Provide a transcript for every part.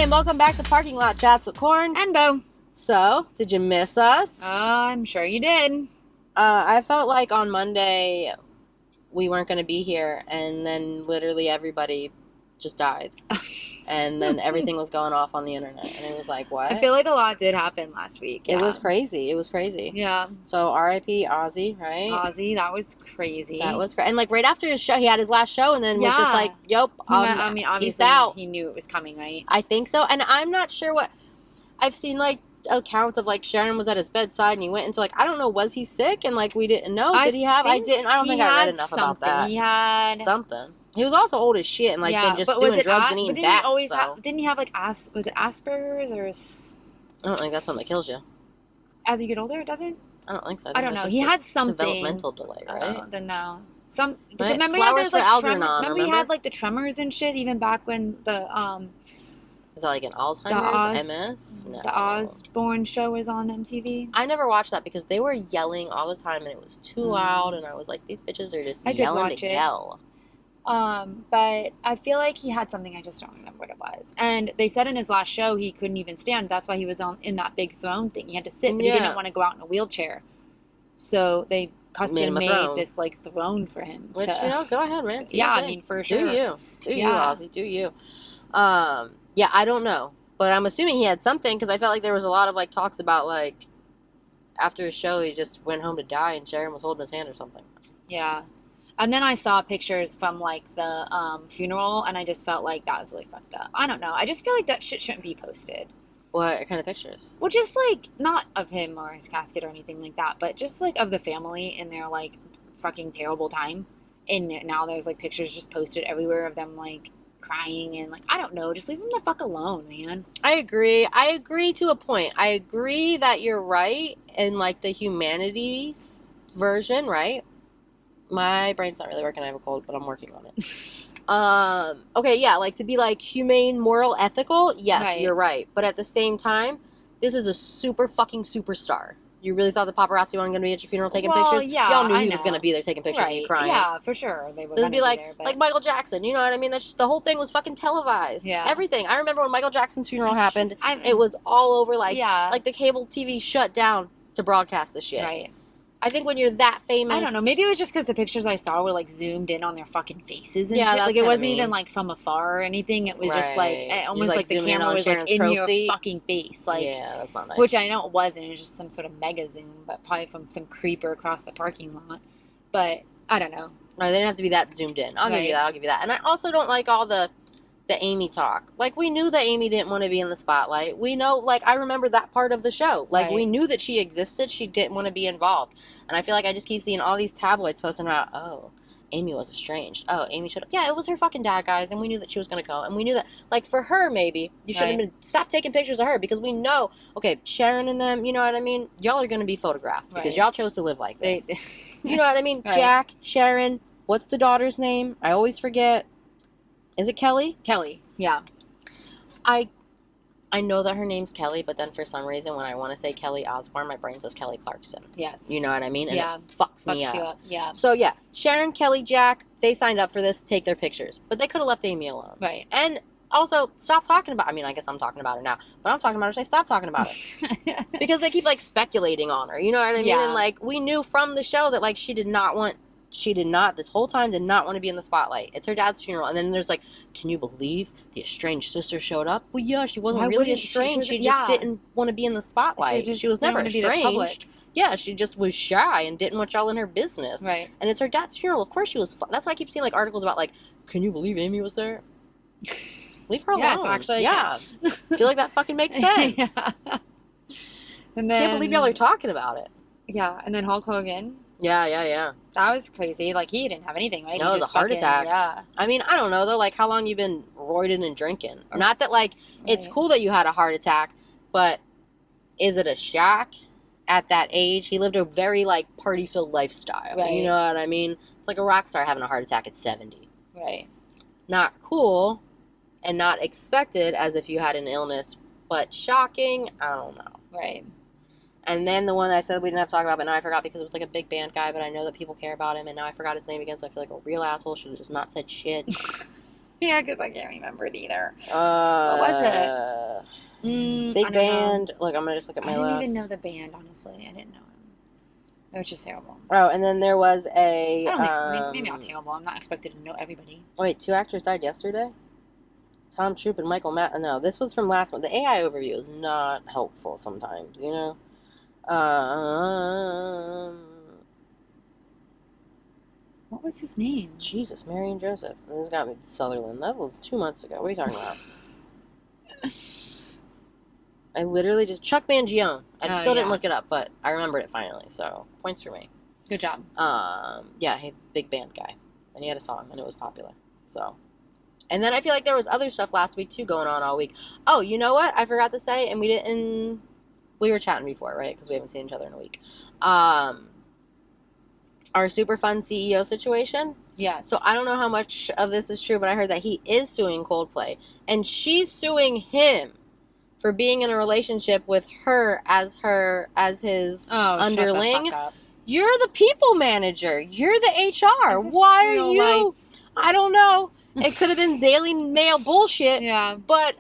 and welcome back to Parking Lot Chats with Corn and Bo. So, did you miss us? I'm sure you did. I felt like on Monday we weren't going to be here, and then literally everybody just died. And then everything was going off on the internet, and it was like, what? I feel like a lot did happen last week. Yeah. It was crazy. It was crazy. Yeah. So, R.I.P. Ozzy, right? Ozzy, that was crazy. That was crazy. And like right after his show, he had his last show, and then was just like, "Yep, I mean, obviously, peace out." He knew it was coming, right? I think so, and I'm not sure what. I've seen like accounts of like Sharon was at his bedside, and he went into like, I don't know, was he sick? And like we didn't know. Did he have? I didn't. I don't think I read enough about that. He had something. He was also old as shit and like been just doing drugs and eating bats. Didn't he have like was it Asperger's or? I don't think that's something that kills you. As you get older, it doesn't. I don't think so. I don't know. He had something developmental delay, right? Then no. Right? Remember he had like the tremors and shit even back when the is that like an Alzheimer's, MS? No. The Osborne show was on MTV. I never watched that because they were yelling all the time and it was too loud, and I was like, these bitches are just yelling to yell. But I feel like he had something, I just don't remember what it was. And they said in his last show he couldn't even stand. That's why he was in that big throne thing. He had to sit, but he didn't want to go out in a wheelchair. So they custom made this like throne for him. Which, go ahead, man. I mean, for sure. Do you, Ozzy? Do you? Yeah, I don't know, but I'm assuming he had something because I felt like there was a lot of like talks about like after his show he just went home to die and Sharon was holding his hand or something. Yeah. And then I saw pictures from, like, the funeral, and I just felt like that was really fucked up. I don't know. I just feel like that shit shouldn't be posted. What kind of pictures? Well, just, like, not of him or his casket or anything like that, but just, like, of the family in their, like, fucking terrible time. And now there's, like, pictures just posted everywhere of them, like, crying and, like, I don't know. Just leave them the fuck alone, man. I agree. I agree to a point. I agree that you're right in, like, the humanities version, right? My brain's not really working. I have a cold, but I'm working on it. Okay, yeah, like to be like humane, moral, ethical. Yes, You're right. But at the same time, this is a super fucking superstar. You really thought the paparazzi weren't going to be at your funeral taking pictures? Yeah, y'all knew he was going to be there taking pictures of you crying. Yeah, for sure. They were going to be like, like Michael Jackson. You know what I mean? That's just the whole thing was fucking televised. Yeah. Everything. I remember when Michael Jackson's funeral happened. It was all over. Like the cable TV shut down to broadcast the shit. Right. I think when you're that famous... I don't know. Maybe it was just because the pictures I saw were, like, zoomed in on their fucking faces and shit. Like, it wasn't even, like, from afar or anything. It was just, like, almost like the camera was, like, in your fucking face. Like, yeah, that's not nice. Which I know it wasn't. It was just some sort of mega zoom, but probably from some creeper across the parking lot. But, I don't know. No, they didn't have to be that zoomed in. I'll give you that. And I also don't like all the Amy talk. Like, we knew that Amy didn't want to be in the spotlight. We know, like, I remember that part of the show. Like, we knew that she existed. She didn't want to be involved. And I feel like I just keep seeing all these tabloids posting about, oh, Amy was estranged. Oh, Amy should have... Yeah, it was her fucking dad, guys, and we knew that she was going to go. And we knew that, like, for her, maybe, you should have been... Stop taking pictures of her, because we know, okay, Sharon and them, you know what I mean? Y'all are going to be photographed, because y'all chose to live like this. You know what I mean? Jack, Sharon, what's the daughter's name? I always forget. Is it Kelly? Kelly, yeah. I know that her name's Kelly, but then for some reason when I want to say Kelly Osbourne, my brain says Kelly Clarkson. Yes. You know what I mean? And it fucks me up. Yeah. So yeah, Sharon, Kelly, Jack, they signed up for this to take their pictures, but they could have left Amy alone. Right. And also, stop talking about... I mean, I guess I'm talking about her now, but I'm talking about her. Say, stop talking about her. Because they keep, like, speculating on her. You know what I mean? Yeah. And, like, we knew from the show that, like, she did not, this whole time, did not want to be in the spotlight. It's her dad's funeral. And then there's like, can you believe the estranged sister showed up? Well, yeah, she wasn't really estranged. She just didn't want to be in the spotlight. She was never estranged. Yeah, she just was shy and didn't want y'all in her business. Right. And it's her dad's funeral. Of course she was... That's why I keep seeing, like, articles about, like, can you believe Amy was there? Leave her alone. Yes, actually. Yeah. I feel like that fucking makes sense. Yeah. And then... Can't believe y'all are talking about it. Yeah, and then Hulk Hogan... Yeah. That was crazy. Like, he didn't have anything, right? No, it was a heart attack. Yeah. I mean, I don't know, though. Like, how long you been roided and drinking? Not that, like, it's cool that you had a heart attack, but is it a shock at that age? He lived a very, like, party-filled lifestyle. Right. You know what I mean? It's like a rock star having a heart attack at 70. Right. Not cool and not expected as if you had an illness, but shocking? I don't know. Right. And then the one that I said we didn't have to talk about, but now I forgot because it was like a big band guy, but I know that people care about him, and now I forgot his name again, so I feel like a real asshole. Should have just not said shit. Yeah, because I can't remember it either. What was it? They banned. Look, I'm gonna just look at my list. I didn't even know the band. Honestly, I didn't know him. It was just terrible. Oh, and then there was a. I don't think. I mean, maybe not terrible. I'm not expected to know everybody. Wait, 2 actors died yesterday. Tom Troop and Michael Matt. No, this was from last month. The AI overview is not helpful sometimes, you know. What was his name? Jesus, Mary and Joseph. And this got me Sutherland. That was 2 months ago. What are you talking about? I literally just Chuck Mangione. I still didn't look it up, but I remembered it finally. So points for me. Good job. Yeah, he big band guy, and he had a song, and it was popular. So, and then I feel like there was other stuff last week too going on all week. Oh, you know what? I forgot to say, and we didn't. We were chatting before, right? Because we haven't seen each other in a week. Our super fun CEO situation. Yes. So I don't know how much of this is true, but I heard that he is suing Coldplay, and she's suing him for being in a relationship with her as his underling. Shut the fuck up. You're the people manager. You're the HR. Why are you? Life? I don't know. It could have been Daily Mail bullshit. Yeah. But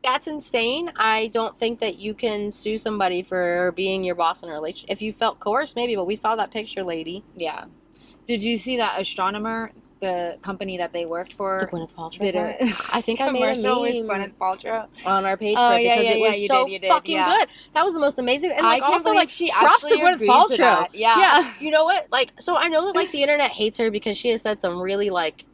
that's insane. I don't think that you can sue somebody for being your boss in a relationship. If you felt coerced, maybe. But we saw that picture, lady. Yeah. Did you see that astronomer? The company that they worked for, the Gwyneth Paltrow. I think I made a meme with Gwyneth Paltrow on our page because it was so fucking good. That was the most amazing. And like also like she props to Gwyneth Paltrow. Yeah. You know what? Like, so I know that like the internet hates her because she has said some really like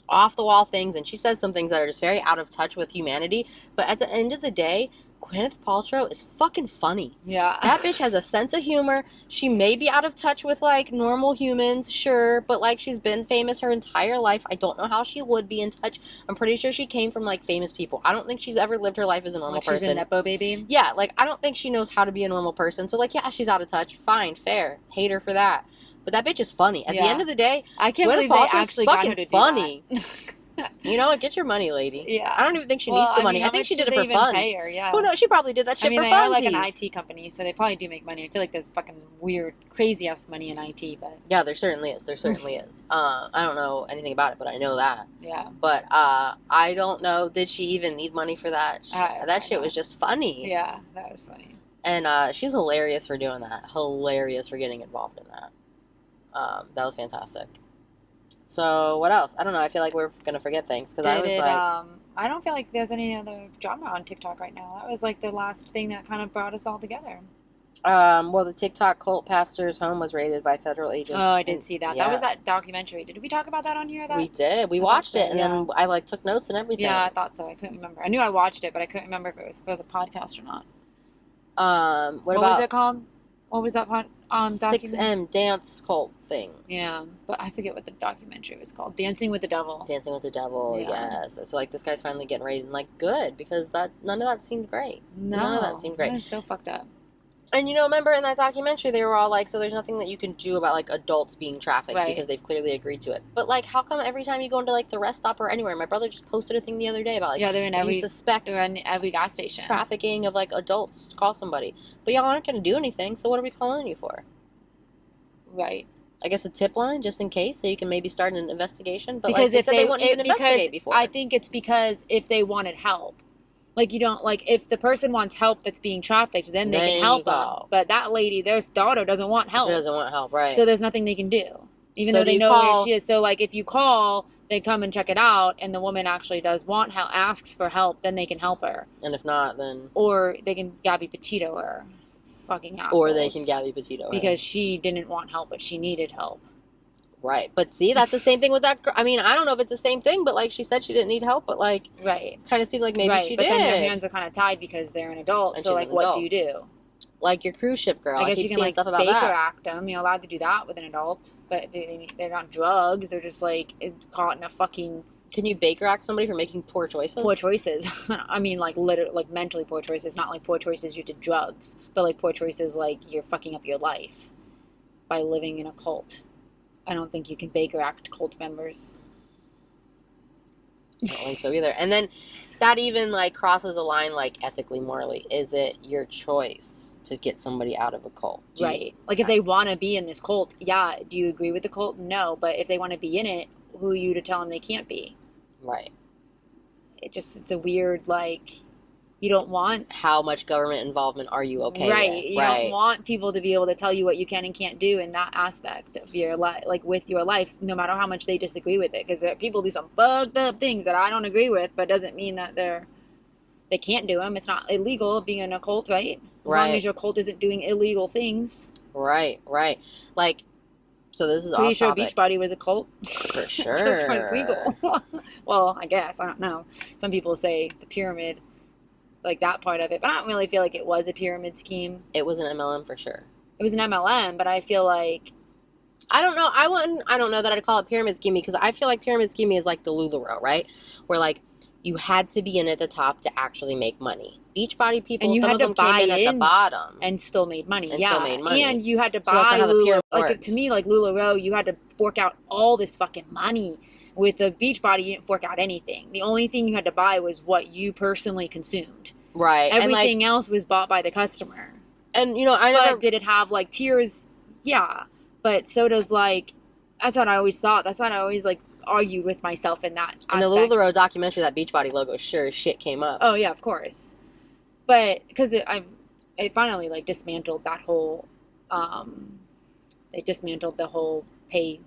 off the wall things, and she says some things that are just very out of touch with humanity. But at the end of the day, Gwyneth Paltrow is fucking funny. Yeah. That bitch has a sense of humor. She may be out of touch with, like, normal humans, sure, but, like, she's been famous her entire life. I don't know how she would be in touch. I'm pretty sure she came from, like, famous people. I don't think she's ever lived her life as a normal person. She's a Nepo baby? Yeah, like, I don't think she knows how to be a normal person. So, like, yeah, she's out of touch. Fine, fair. Hate her for that. But that bitch is funny. At the end of the day, I can't believe they actually got her to do funny. That. You know what? Get your money, lady. Yeah. I don't even think she needs the money. I think she did it for fun. Pay her? Yeah. Who knows? She probably did that shit for fun. They are like an IT company, so they probably do make money. I feel like there's fucking weird, crazy ass money in IT, but yeah, there certainly is. There certainly is. I don't know anything about it, but I know that. Yeah. But I don't know. Did she even need money for that? That shit was just funny. Yeah, that was funny. And she's hilarious for doing that. Hilarious for getting involved in that. That was fantastic. So, what else? I don't know. I feel like we're going to forget things. Because I was like... I don't feel like there's any other drama on TikTok right now. That was like the last thing that kind of brought us all together. Well, the TikTok cult pastor's home was raided by federal agents. Oh, I did see that. Yeah. That was that documentary. Did we talk about that on here? We did. We watched it, and then I, like, took notes and everything. Yeah, I thought so. I couldn't remember. I knew I watched it, but I couldn't remember if it was for the podcast or not. What was it called? What was that documentary? 6M dance cult thing. Yeah, but I forget what the documentary was called. Dancing with the Devil. Dancing with the Devil, yes. So, like, this guy's finally getting raided, and, like, good, because none of that seemed great. None of that seemed great. That was so fucked up. And, you know, remember in that documentary, they were all like, so there's nothing that you can do about, like, adults being trafficked because they've clearly agreed to it. But, like, how come every time you go into, like, the rest stop or anywhere, my brother just posted a thing the other day about, like, they're in every gas station. Trafficking of, like, adults. Call somebody. But y'all aren't going to do anything, so what are we calling you for? Right. I guess a tip line, just in case, so you can maybe start an investigation. But because like, they wouldn't even investigate before. I think it's because if they wanted help. Like, you don't, like, if the person wants help that's being trafficked, then they can help them. But that lady, their daughter, doesn't want help. She doesn't want help, right. So there's nothing they can do. Even though they know where she is. So, like, if you call, they come and check it out, and the woman actually does want help, asks for help, then they can help her. And if not, then... Or they can Gabby Petito her. Fucking assholes. Or they can Gabby Petito her. Because she didn't want help, but she needed help. Right. But see, that's the same thing with that girl. I mean, I don't know if it's the same thing, but, like, she said she didn't need help, but, like... Right. Kind of seemed like maybe she did. But then their hands are kind of tied because they're an adult, and so, like, what do you do? Like your cruise ship girl. I guess you can, like, Baker Act them. You're allowed to do that with an adult, but they're not drugs. They're just, like, caught in a fucking... Can you Baker Act somebody for making poor choices? Poor choices. I mean, like, literally, like, mentally poor choices. Not like poor choices you did drugs, but, like, poor choices like you're fucking up your life by living in a cult. I don't think you can Baker Act cult members. I don't think so either. And then that even, like, crosses a line, like, ethically, morally. Is it your choice to get somebody out of a cult? Right. Like, if they want to be in this cult, yeah. Do you agree with the cult? No. But if they want to be in it, who are you to tell them they can't be? Right. It's a weird, like, you don't want... How much government involvement are you okay with? You don't want people to be able to tell you what you can and can't do in that aspect of your life, like with your life, no matter how much they disagree with it. Because people do some fucked up things that I don't agree with, but doesn't mean that they can't do them. It's not illegal being in a cult, right? As long as your cult isn't doing illegal things. Right. Like, so this is pretty sure topic. Beachbody was a cult. For sure. Just was legal. Well, I guess. I don't know. Some people say the pyramid, like that part of it. But I don't really feel like it was a pyramid scheme. It was an MLM for sure. It was an MLM, but I feel like... I don't know. I don't know that I'd call it pyramid scheming, because I feel like pyramid scheming is like the LuLaRoe, right? Where, like, you had to be in at the top to actually make money. Beachbody people, and some of them came in at the bottom. And still made money. Still made money. And you had to buy LuLaRoe. Like, to me, like LuLaRoe, you had to fork out all this fucking money. With the Beachbody, you didn't fork out anything. The only thing you had to buy was what you personally consumed. Right. Everything else was bought by the customer. And, But did it have, like, tiers? Yeah. But so does, like... That's what I always thought. That's what I always, like, argued with myself in that aspect. In the LuLaRoe documentary, that Beachbody logo sure as shit came up. Oh, yeah, of course. But, because it finally, like, dismantled that whole... they dismantled the whole pay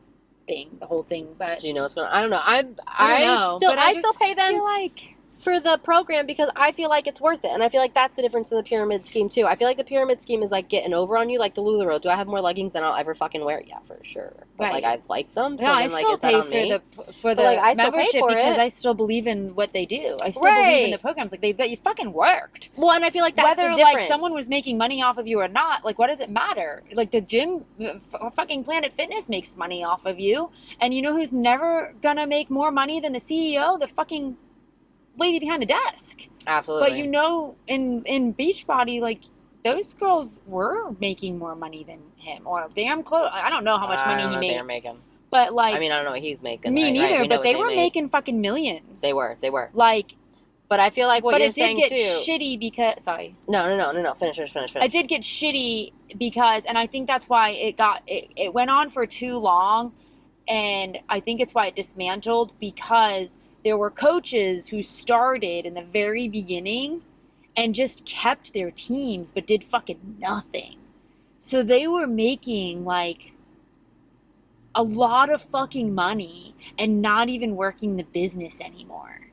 thing, the whole thing, but... Do you know what's going on? I don't know. I still pay them... feel like... for the program, because I feel like it's worth it. And I feel like that's the difference in the pyramid scheme too. I feel like the pyramid scheme is like getting over on you, like the LuLaRoe. Do I have more leggings than I'll ever fucking wear? Yeah, for sure. But like, I like them. So no, then, I still pay for the I still membership pay for because it. I still believe in what they do. I still believe in the programs. Like that you fucking worked. Well, and I feel like that's whether the difference. Like someone was making money off of you or not. Like, what does it matter? Like the gym, fucking Planet Fitness makes money off of you, and you know who's never gonna make more money than the CEO? The fucking lady behind the desk. Absolutely. But in Beachbody, like, those girls were making more money than him, or damn close. I don't know how much money he made. They're making. But like, I mean, I don't know what he's making. Me neither. But they were making fucking millions. They were. Like, but I feel like what you're saying too. But it did get shitty because No. Finish. It did get shitty because, and I think that's why it went on for too long, and I think it's why it dismantled because there were coaches who started in the very beginning and just kept their teams but did fucking nothing. So they were making like a lot of fucking money and not even working the business anymore.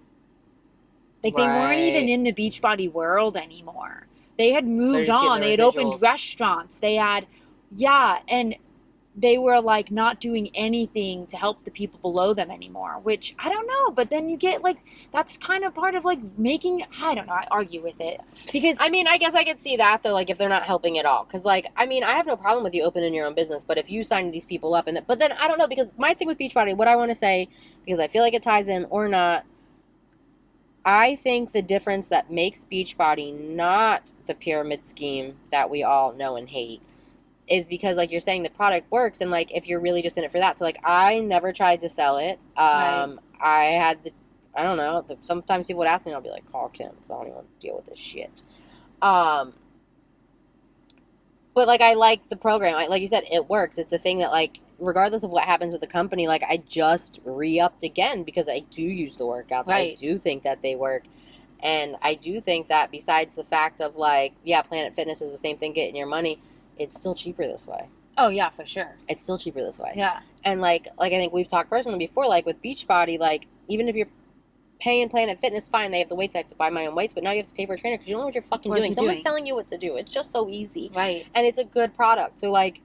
Like they weren't even in the Beachbody world anymore. They had moved on. They had opened restaurants. They had, and they were like not doing anything to help the people below them anymore, which I don't know. But then you get like, that's kind of part of like making, I don't know, I argue with it because I mean, I guess I could see that though, like if they're not helping at all. Cause like, I mean, I have no problem with you opening your own business, but if you sign these people up but then I don't know, because my thing with Beachbody, what I want to say, because I feel like it ties in or not, I think the difference that makes Beachbody not the pyramid scheme that we all know and hate is because, like you're saying, the product works, and like if you're really just in it for that. So like I never tried to sell it. I had I don't know. Sometimes people would ask me, and I'll be like, call Kim because I don't even want to deal with this shit. But like I like the program. Like you said, it works. It's a thing that like regardless of what happens with the company, like I just re-upped again because I do use the workouts. I do think that they work. And I do think that besides the fact of like, yeah, Planet Fitness is the same thing, getting your money, it's still cheaper this way. Oh, yeah, for sure. It's still cheaper this way. Yeah. And, like I think we've talked personally before, like, with Beachbody, like, even if you're paying Planet Fitness, fine, they have the weights, I have to buy my own weights, but now you have to pay for a trainer because you don't know what you're fucking doing. Someone's telling you what to do. It's just so easy. Right. And it's a good product. So, like,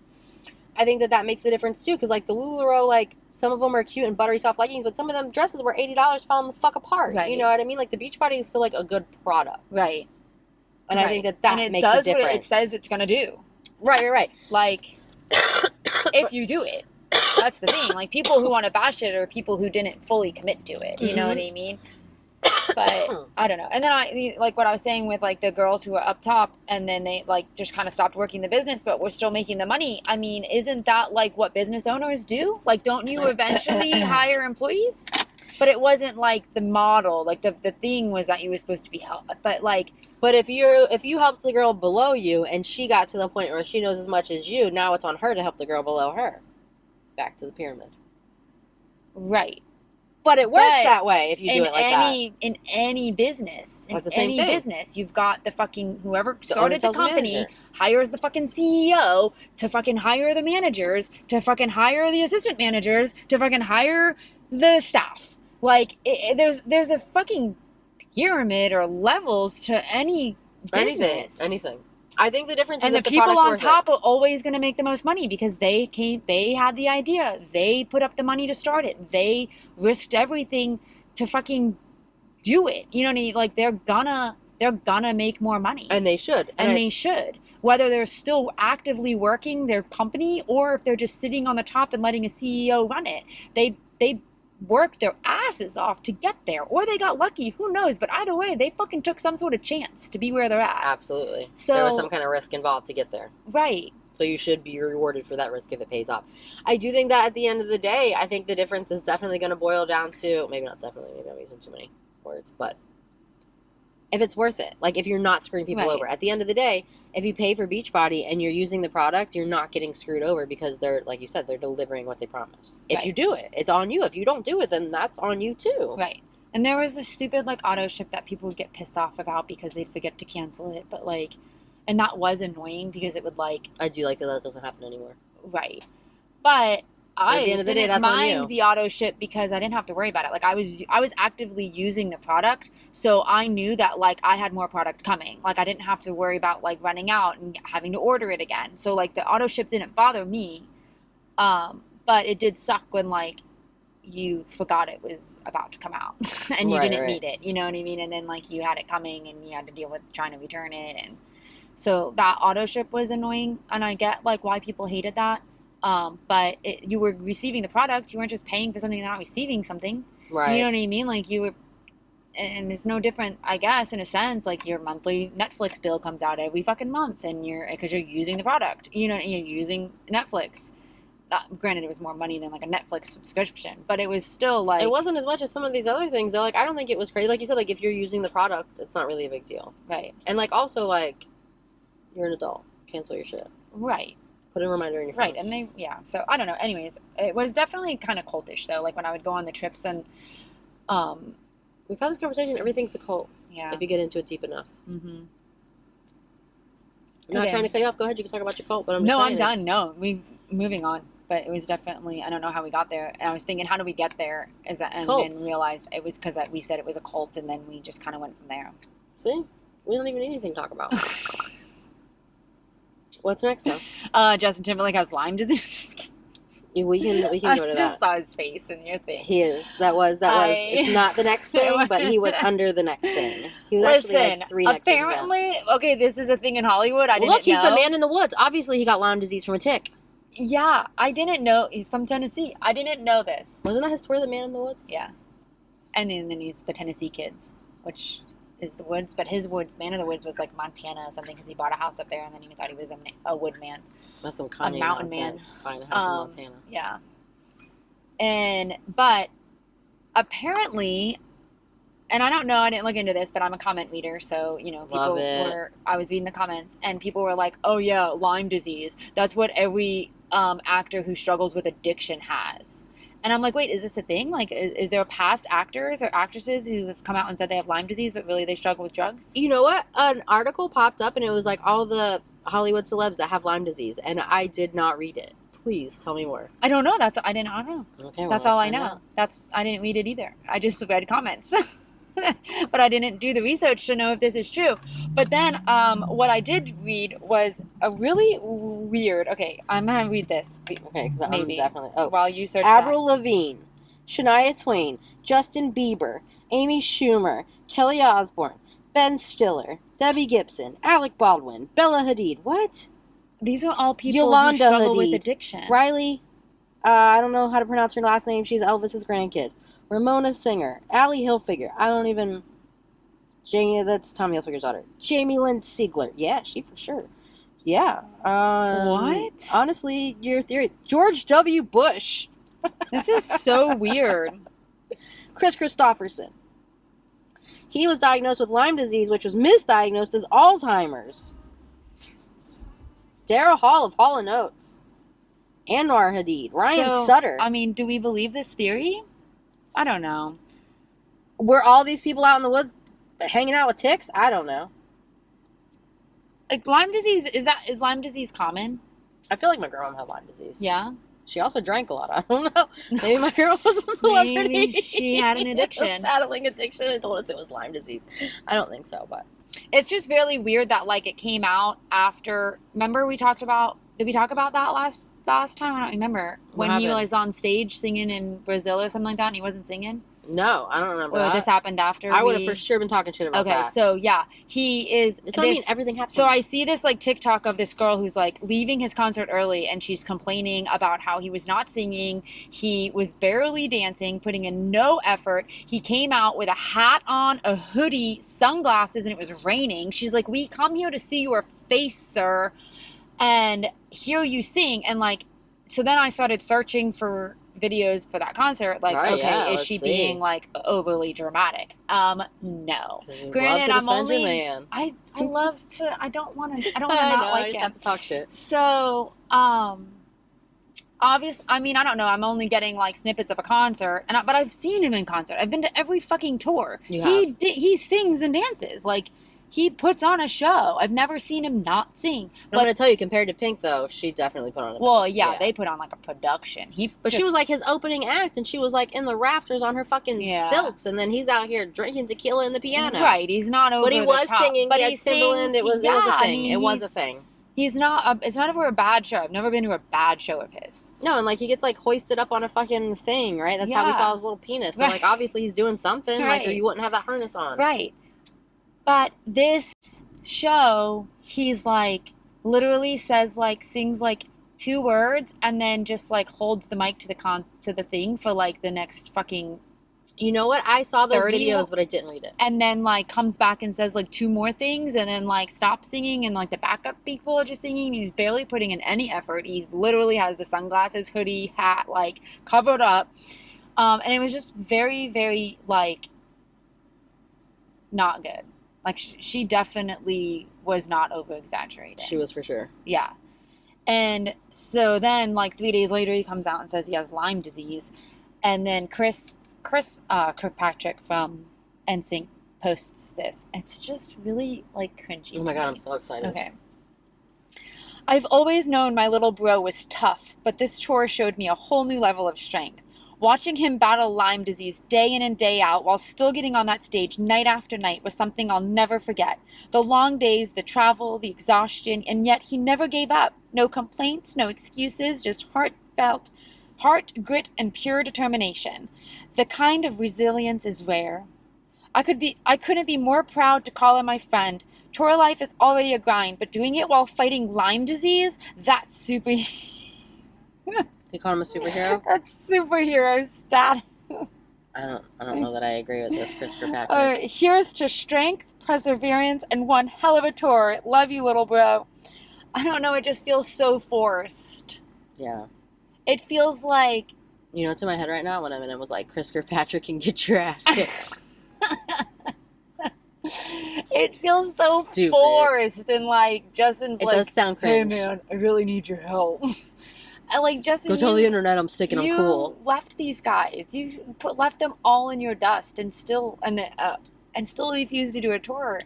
I think that makes the difference, too, because, like, the LuLaRoe, like, some of them are cute and buttery soft leggings, but some of them dresses were $80 falling the fuck apart. Right. You know what I mean? Like, the Beachbody is still, like, a good product. Right. And I think that makes a difference. What it says it's going to do. Right. Like, if you do it. That's the thing. Like, people who want to bash it are people who didn't fully commit to it. You know what I mean? But, I don't know. And then like what I was saying with, like, the girls who are up top and then they, like, just kind of stopped working the business, but we're still making the money. I mean, isn't that, like, what business owners do? Like, don't you eventually hire employees? But it wasn't, like, the model. Like, the thing was that you were supposed to be helped. But, like... But if you helped the girl below you and she got to the point where she knows as much as you, now it's on her to help the girl below her. Back to the pyramid. Right. But it works that way if you do it like that. In any business, It's the same thing. business, you've got the fucking, whoever started the owner tells the company manager. hires the fucking CEO to fucking hire the managers, to fucking hire the assistant managers, to fucking hire the staff. Like, there's a fucking pyramid or levels to any business. Anything. I think the difference is and that the people on top it. are always going to make the most money because they had the idea. They put up the money to start it. They risked everything to fucking do it. You know what I mean? Like, they're gonna make more money. And they should. And they should. Whether they're still actively working their company or if they're just sitting on the top and letting a CEO run it. They worked their asses off to get there, or they got lucky, who knows, but either way they fucking took some sort of chance to be where they're at. Absolutely. So there was some kind of risk involved to get there, right? So you should be rewarded for that risk if it pays off. I do think that at the end of the day, I think the difference is definitely going to boil down to, maybe not definitely, maybe I'm using too many words, but if it's worth it. Like, if you're not screwing people over. At the end of the day, if you pay for Beachbody and you're using the product, you're not getting screwed over because they're, like you said, they're delivering what they promise. If you do it, it's on you. If you don't do it, then that's on you too. Right. And there was this stupid, like, auto ship that people would get pissed off about because they'd forget to cancel it. But, like, and that was annoying because it would, like... I do like that doesn't happen anymore. Right. But... at the end of the day, that's on you. The auto ship because I didn't have to worry about it. Like, I was actively using the product, so I knew that, like, I had more product coming. Like, I didn't have to worry about, like, running out and having to order it again. So, like, the auto ship didn't bother me, but it did suck when, like, you forgot it was about to come out and you didn't need it. You know what I mean? And then, like, you had it coming and you had to deal with trying to return it, and so that auto ship was annoying. And I get, like, why people hated that. But you were receiving the product. You weren't just paying for something and not receiving something. Right. You know what I mean? Like, you were, and it's no different, I guess, in a sense. Like, your monthly Netflix bill comes out every fucking month, and because you're using the product. You know, you're using Netflix. Granted, it was more money than, like, a Netflix subscription, but it was still, like... It wasn't as much as some of these other things, though. Like, I don't think it was crazy. Like you said, like, if you're using the product, it's not really a big deal. Right. And, like, also, like, you're an adult. Cancel your shit. Right. Put a reminder in your phone. Right, and so I don't know. Anyways, it was definitely kind of cultish, though. Like, when I would go on the trips and, we've had this conversation. Everything's a cult. Yeah. If you get into it deep enough. Mm-hmm. I'm not trying to cut you off. Go ahead. You can talk about your cult, but I'm just saying. No, I'm done. No, moving on. But it was definitely, I don't know how we got there. And I was thinking, how do we get there? And then realized it was because we said it was a cult, and then we just kind of went from there. See? We don't even need anything to talk about. What's next, though? Justin Timberlake has Lyme disease. We can go to that. I just saw his face in your thing. He is. That was. It's not the next thing, but he was under the next thing. He was actually like 3 next things. Apparently, okay, this is a thing in Hollywood. I didn't know. Look, he's the man in the woods. Obviously, he got Lyme disease from a tick. Yeah, I didn't know. He's from Tennessee. I didn't know this. Wasn't that his tour, The Man in the Woods? Yeah. And then he's the Tennessee Kids, which is the woods. But his woods, Man in the Woods, was like Montana or something because he bought a house up there and then he thought he was a wood man. That's some Kanye a mountain nonsense. man. Buying a house in Montana. Yeah. But apparently, and I don't know, I didn't look into this, but I'm a comment reader, so, you know, I was reading the comments, and people were like, oh yeah, Lyme disease. That's what every actor who struggles with addiction has. And I'm like, wait, is this a thing? Like, is there past actors or actresses who have come out and said they have Lyme disease, but really they struggle with drugs? You know what? An article popped up, and it was like all the Hollywood celebs that have Lyme disease, and I did not read it. Please tell me more. I don't know. I don't know. Okay, well, that's all I know. I didn't read it either. I just read comments. But I didn't do the research to know if this is true. But then what I did read was a really weird... Okay, I'm going to read this. Okay, because I'm definitely... Oh, while you search Avril Lavigne, Shania Twain, Justin Bieber, Amy Schumer, Kelly Osbourne, Ben Stiller, Debbie Gibson, Alec Baldwin, Bella Hadid. What? These are all people Yolanda who struggle Hadid, with addiction. Riley, I don't know how to pronounce her last name. She's Elvis's grandkid. Ramona Singer, Allie Hilfiger. That's Tommy Hilfiger's daughter. Jamie Lynn Sigler. Yeah, she for sure. Yeah. What? Honestly, your theory. George W. Bush. This is so weird. Chris Christopherson. He was diagnosed with Lyme disease, which was misdiagnosed as Alzheimer's. Daryl Hall of Hall & Oates. Anwar Hadid. Ryan Sutter. I mean, do we believe this theory? I don't know. Were all these people out in the woods hanging out with ticks? I don't know. Like Lyme disease, is Lyme disease common? I feel like my grandma had Lyme disease. Yeah. She also drank a lot. I don't know. Maybe my grandma was a celebrity. Maybe she had an addiction. Battling addiction and told us it was Lyme disease. I don't think so, but it's just really weird that like it came out after. Remember we talked about? Did we talk about that last time? I don't remember. When he was on stage singing in Brazil or something like that, and he wasn't singing. No, I don't remember that. This happened after. I would have for sure been talking shit about that. Okay, so yeah, he is. That's what I mean. Everything happened. So I see this like TikTok of this girl who's like leaving his concert early, and she's complaining about how he was not singing. He was barely dancing, putting in no effort. He came out with a hat on, a hoodie, sunglasses, and it was raining. She's like, "We come here to see your face, sir, and hear you sing." And like, so then I started searching for videos for that concert, like, right, okay, yeah, is she being like overly dramatic? No. Granted, I'm only man. I love to. I don't want to not like I just him. have to talk shit. So obvious. I mean, I don't know. I'm only getting like snippets of a concert, but I've seen him in concert. I've been to every fucking tour. He sings and dances like. He puts on a show. I've never seen him not sing. But I'm going to tell you, compared to Pink, though, she definitely put on a Well, yeah, they put on, like, a production. But she was, like, his opening act, and she was, like, in the rafters on her fucking silks, and then he's out here drinking tequila in the piano. Right, he's not over the top. But he was singing, but he sings, it was a thing. I mean, it was a thing. He's not, it's not ever a bad show. I've never been to a bad show of his. No, and, like, he gets, like, hoisted up on a fucking thing, right? That's how we saw his little penis. So, like, obviously he's doing something, like, or you wouldn't have that harness on. Right. But this show, he's like literally says like sings like 2 words and then just like holds the mic to the thing for like the next fucking. You know what? I saw those videos, but I didn't read it. And then like comes back and says like 2 more things and then like stops singing and like the backup people are just singing. And he's barely putting in any effort. He literally has the sunglasses, hoodie, hat like covered up, and it was just very, very like not good. Like, she definitely was not over-exaggerating. She was for sure. Yeah. And so then, like, 3 days later, he comes out and says he has Lyme disease. And then Chris Kirkpatrick from NSYNC posts this. It's just really, like, cringy. Oh, my God, I'm so excited. Okay. I've always known my little bro was tough, but this tour showed me a whole new level of strength. Watching him battle Lyme disease day in and day out while still getting on that stage night after night was something I'll never forget. The long days, the travel, the exhaustion, and yet he never gave up. No complaints, no excuses, just heart, grit, and pure determination. The kind of resilience is rare. I couldn't be more proud to call him my friend. Tour life is already a grind, but doing it while fighting Lyme disease, that's super... You call him a superhero? That's superhero status. I don't know that I agree with this, Chris Kirkpatrick. Here's to strength, perseverance, and one hell of a tour. Love you, little bro. I don't know, it just feels so forced. Yeah. It feels like... You know what's in my head right now? When Eminem was like, Chris Kirkpatrick can get your ass kicked. It feels so stupid. Forced, and like, Justin's it like... It does sound cringe. Hey man, I really need your help. And like Justin, go tell the internet I'm sick and I'm cool. You left these guys. You left them all in your dust, and still refused to do a tour.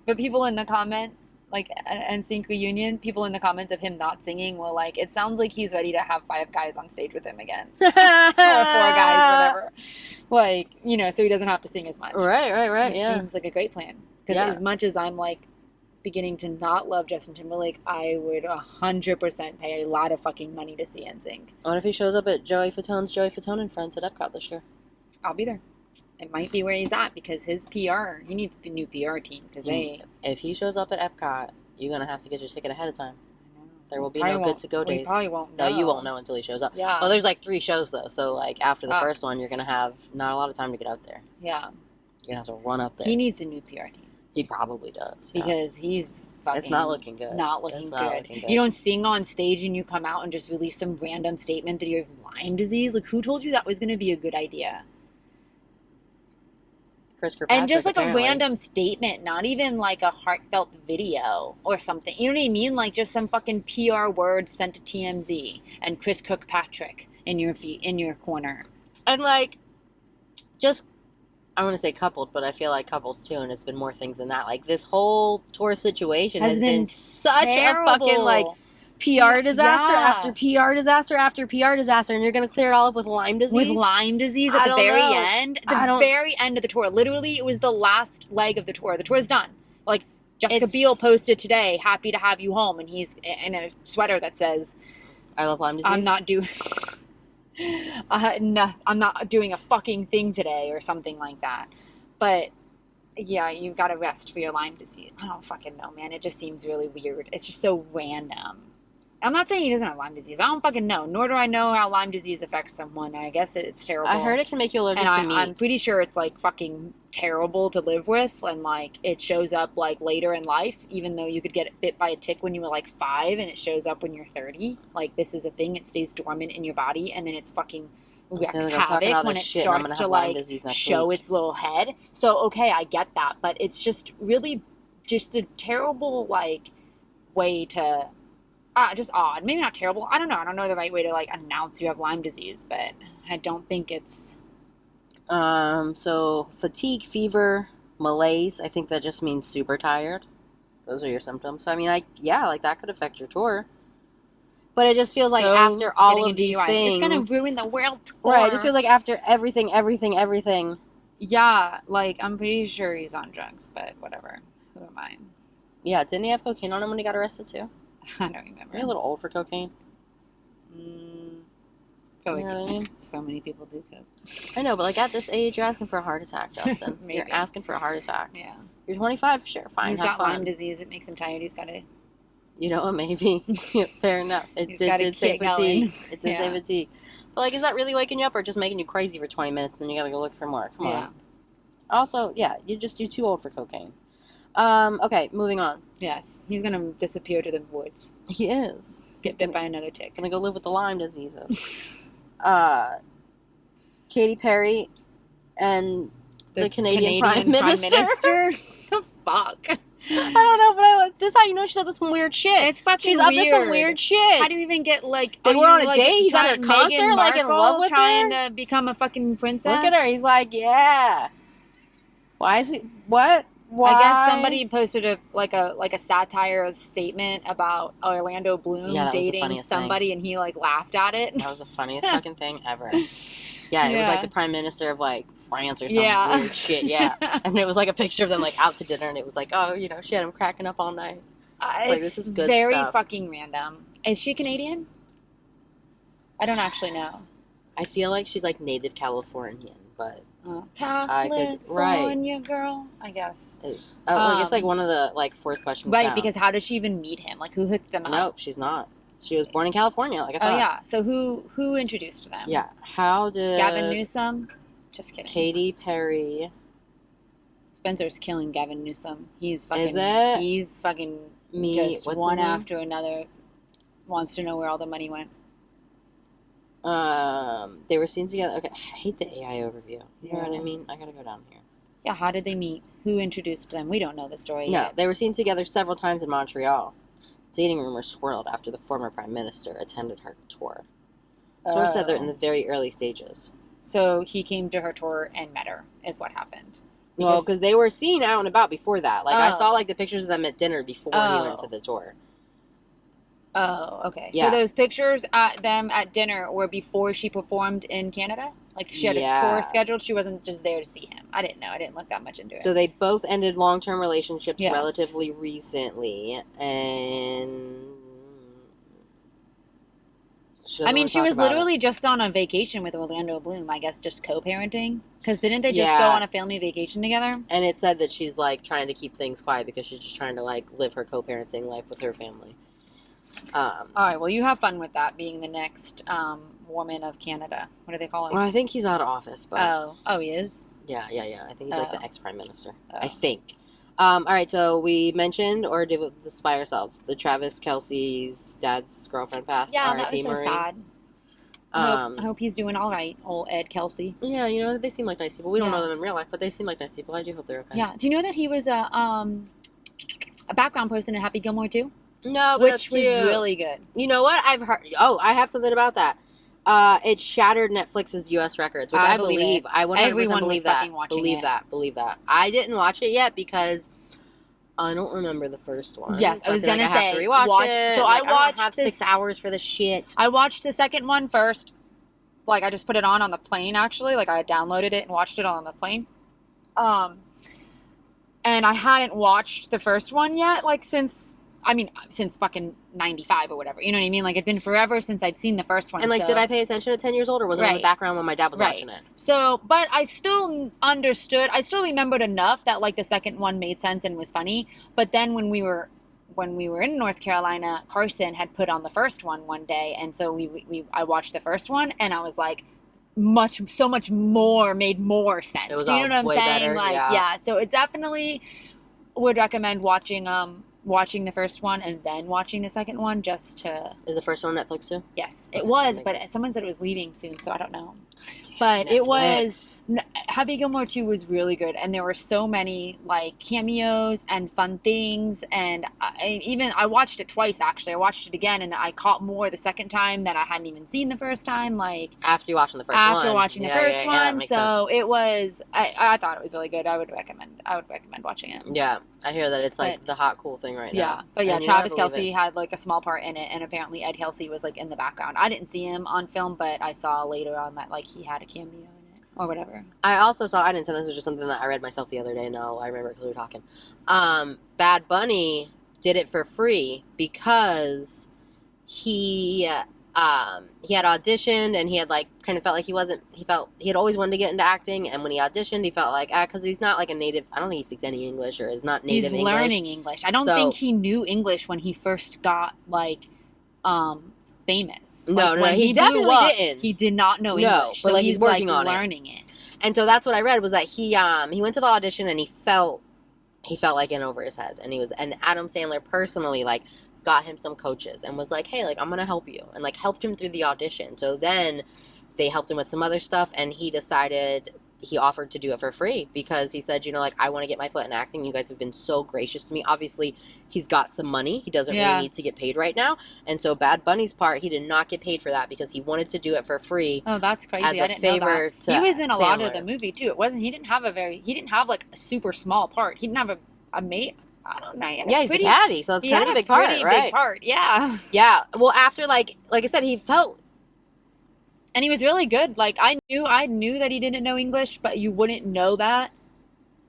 But people in the comment, like NSYNC reunion, people in the comments of him not singing were like, "It sounds like he's ready to have 5 guys on stage with him again, or 4 guys, whatever." Like, you know, so he doesn't have to sing as much. Right. It Yeah, seems like a great plan because as much as I'm like beginning to not love Justin Timberlake, I would 100% pay a lot of fucking money to see NSYNC. What if he shows up at Joey Fatone's Joey Fatone and Friends at Epcot this year? I'll be there. It might be where he's at because his PR, he needs a new PR team because if he shows up at Epcot, you're gonna have to get your ticket ahead of time. There will be no good to go days. You probably won't know. No, you won't know until he shows up. Yeah. Well, there's like 3 shows though, so like after the first one, you're gonna have not a lot of time to get out there. Yeah. You're gonna have to run up there. He needs a new PR team. He probably does. Because he's fucking... It's not looking good. Not looking good. You don't sing on stage and you come out and just release some random statement that you have Lyme disease. Like, who told you that was going to be a good idea? Chris Kirkpatrick, and just like apparently. A random statement, not even like a heartfelt video or something. You know what I mean? Like just some fucking PR words sent to TMZ and Chris Kirkpatrick in your corner. And like, just, I want to say coupled, but I feel like couples too, and it's been more things than that. Like, this whole tour situation has been such terrible. A fucking, like, PR disaster after PR disaster after PR disaster, and you're going to clear it all up with Lyme disease? With Lyme disease at the very end? The very end of the tour. Literally, it was the last leg of the tour. The tour is done. Like, Jessica Biel posted today, happy to have you home, and he's in a sweater that says, I love Lyme disease. I'm not doing... no, I'm not doing a fucking thing today or something like that. But yeah, you've got to rest for your Lyme disease. I don't fucking know, man. It just seems really weird. It's just so random. I'm not saying he doesn't have Lyme disease. I don't fucking know. Nor do I know how Lyme disease affects someone. I guess it's terrible. I heard it can make you allergic to meat. I'm pretty sure it's like fucking terrible to live with, and like it shows up like later in life, even though you could get bit by a tick when you were like 5 and it shows up when you're 30. Like, this is a thing. It stays dormant in your body, and then it's fucking wreaks havoc when it starts to like show its little head. So okay, I get that, but it's just really just a terrible like way to just odd. Maybe not terrible. I don't know. I don't know the right way to like announce you have Lyme disease, but I don't think it's so fatigue, fever, malaise, I think that just means super tired. Those are your symptoms. So I mean, like, yeah, like that could affect your tour. But it just feels like after all of these things, it's gonna ruin the world tour. Right, it just feels like after everything. Yeah, like I'm pretty sure he's on drugs, but whatever. Who am I? Yeah, didn't he have cocaine on him when he got arrested too? I don't remember. You're a little old for cocaine. I feel like, you know what I mean? So many people do coke. I know, but like at this age, you're asking for a heart attack, Justin. You're asking for a heart attack. Yeah. You're 25, sure, fine. He's got Lyme disease. It makes him tired. He's got to. You know what? Maybe. Fair enough. It did say fatigue. It did say fatigue. But like, is that really waking you up, or just making you crazy for 20 minutes? And then you gotta go look for more. Come on. Also, yeah, you're too old for cocaine. Okay, moving on. Yes, he's gonna disappear to the woods. He is. Get bit by another tick. Gonna go live with the Lyme diseases. Katy Perry and the Canadian Prime Minister. The fuck? I don't know, but this is how you know she's up to some weird shit. It's fucking weird. She's up to some weird shit. How do you even get, like... They were on a date, he's at her concert, like, in love with her? Trying to become a fucking princess? Look at her, he's like, yeah. Why is he... What? Why? I guess somebody posted a satire statement about Orlando Bloom dating somebody, and he, like, laughed at it. That was the funniest fucking thing ever. Yeah, it was like the prime minister of like France or some weird shit. Yeah, and it was like a picture of them like out to dinner, and it was like, oh, you know, she had him cracking up all night. It's like, this is good very stuff. Fucking random. Is she Canadian? I don't actually know. I feel like she's like native Californian, but California girl, I guess. It's like one of the like fourth questions. Right, because how does she even meet him? Like, who hooked them up? Nope, she's not. She was born in California, like I thought. Oh, yeah. So who introduced them? Yeah. How did... Gavin Newsom? Just kidding. Katy Perry. Spencer's killing Gavin Newsom. He's fucking... Is it? He's fucking just one after another. Wants to know where all the money went. They were seen together... Okay, I hate the AI overview. You know what I mean? I gotta go down here. Yeah, how did they meet? Who introduced them? We don't know the story yet. No, they were seen together several times in Montreal. Dating rumors swirled after the former prime minister attended her tour. Sources said they're in the very early stages. So he came to her tour and met her, is what happened. Because they were seen out and about before that. Like, I saw, like, the pictures of them at dinner before he went to the tour. Oh, okay. Yeah. So those pictures at them at dinner were before she performed in Canada? Like, she had a tour scheduled? She wasn't just there to see him? I didn't know. I didn't look that much into it. So they both ended long-term relationships relatively recently, and... She was literally just on a vacation with Orlando Bloom, I guess, just co-parenting. Because didn't they just go on a family vacation together? And it said that she's, like, trying to keep things quiet because she's just trying to, like, live her co-parenting life with her family. All right, well, you have fun with that, being the next woman of Canada. What do they call it? Well, I think he's out of office, but... Oh, he is? Yeah. I think he's, like, the ex-prime minister. I think. All right, so we mentioned, or did this by ourselves, the Travis Kelce's dad's girlfriend passed. Yeah, that was so sad. I hope he's doing all right, old Ed Kelsey. Yeah, you know, they seem like nice people. We don't know them in real life, but they seem like nice people. I do hope they're okay. Yeah. Do you know that he was a background person in Happy Gilmore too? No, but which was really good. You know what? I've heard. Oh, I have something about that. It shattered Netflix's U.S. records, which I believe. I 100% believe that. Believe that. I didn't watch it yet because I don't remember the first one. Yes, so I was gonna say, I have to rewatch it. So like, I watched. I don't have 6 hours for the shit. I watched the second one first. Like, I just put it on the plane. Actually, like, I downloaded it and watched it on the plane. And I hadn't watched the first one yet. Like, since fucking 95 or whatever. You know what I mean? Like, it'd been forever since I'd seen the first one. And, like, did I pay attention at 10 years old, or was it on the background when my dad was watching it? So, but I still understood. I still remembered enough that, like, the second one made sense and was funny. But then when we were in North Carolina, Carson had put on the first one day. And so I watched the first one, and I was like, so much more made more sense. Do you know what I'm saying? Better, like, yeah. So it definitely would recommend watching the first one and then watching the second one just to... Is the first one on Netflix too? Yes, it was, but someone said it was leaving soon, so I don't know. But Netflix. It was... Happy Gilmore 2 was really good, and there were so many, like, cameos and fun things, and I watched it twice, actually. I watched it again, and I caught more the second time that I hadn't even seen the first time, like... After watching the first one. After watching the first one, so sense. It was... I thought it was really good. I would recommend watching it. Yeah, I hear that it's, like, the hot, cool thing right now. Yeah, but yeah, Travis Kelce had, like, a small part in it, and apparently Ed Kelce was, like, in the background. I didn't see him on film, but I saw later on that, like, he had a cameo in it, or whatever. I also saw, I didn't say this, was just something that I read myself the other day. No, I remember because we were talking. Bad Bunny did it for free because he had auditioned, and he had, like, kind of felt like he had always wanted to get into acting, and when he auditioned, he felt like, because he's not, like, a native, I don't think he speaks any English, or is not native English. He's learning English. I don't think he knew English when he first got, like, famous. No, like, he definitely didn't. He did not know English. No, but, like, he's working on learning it. And so that's what I read, was that he went to the audition, and he felt like in over his head, and Adam Sandler personally, like, got him some coaches and was like, hey, like, I'm gonna help you, and, like, helped him through the audition. So then they helped him with some other stuff, and he offered to do it for free because he said, you know, like, I want to get my foot in acting. You guys have been so gracious to me. Obviously, he's got some money. He doesn't really need to get paid right now. And so Bad Bunny's part, he did not get paid for that because he wanted to do it for free. Oh, that's crazy. As I didn't know that. He was in a lot of the movie too. He didn't have like a super small part. He didn't have a mate. I don't know. Yeah, he's the caddy, so it's kind of a big part, right? Big part, yeah. Yeah. Well, after, like I said, he felt... And he was really good. Like, I knew that he didn't know English, but you wouldn't know that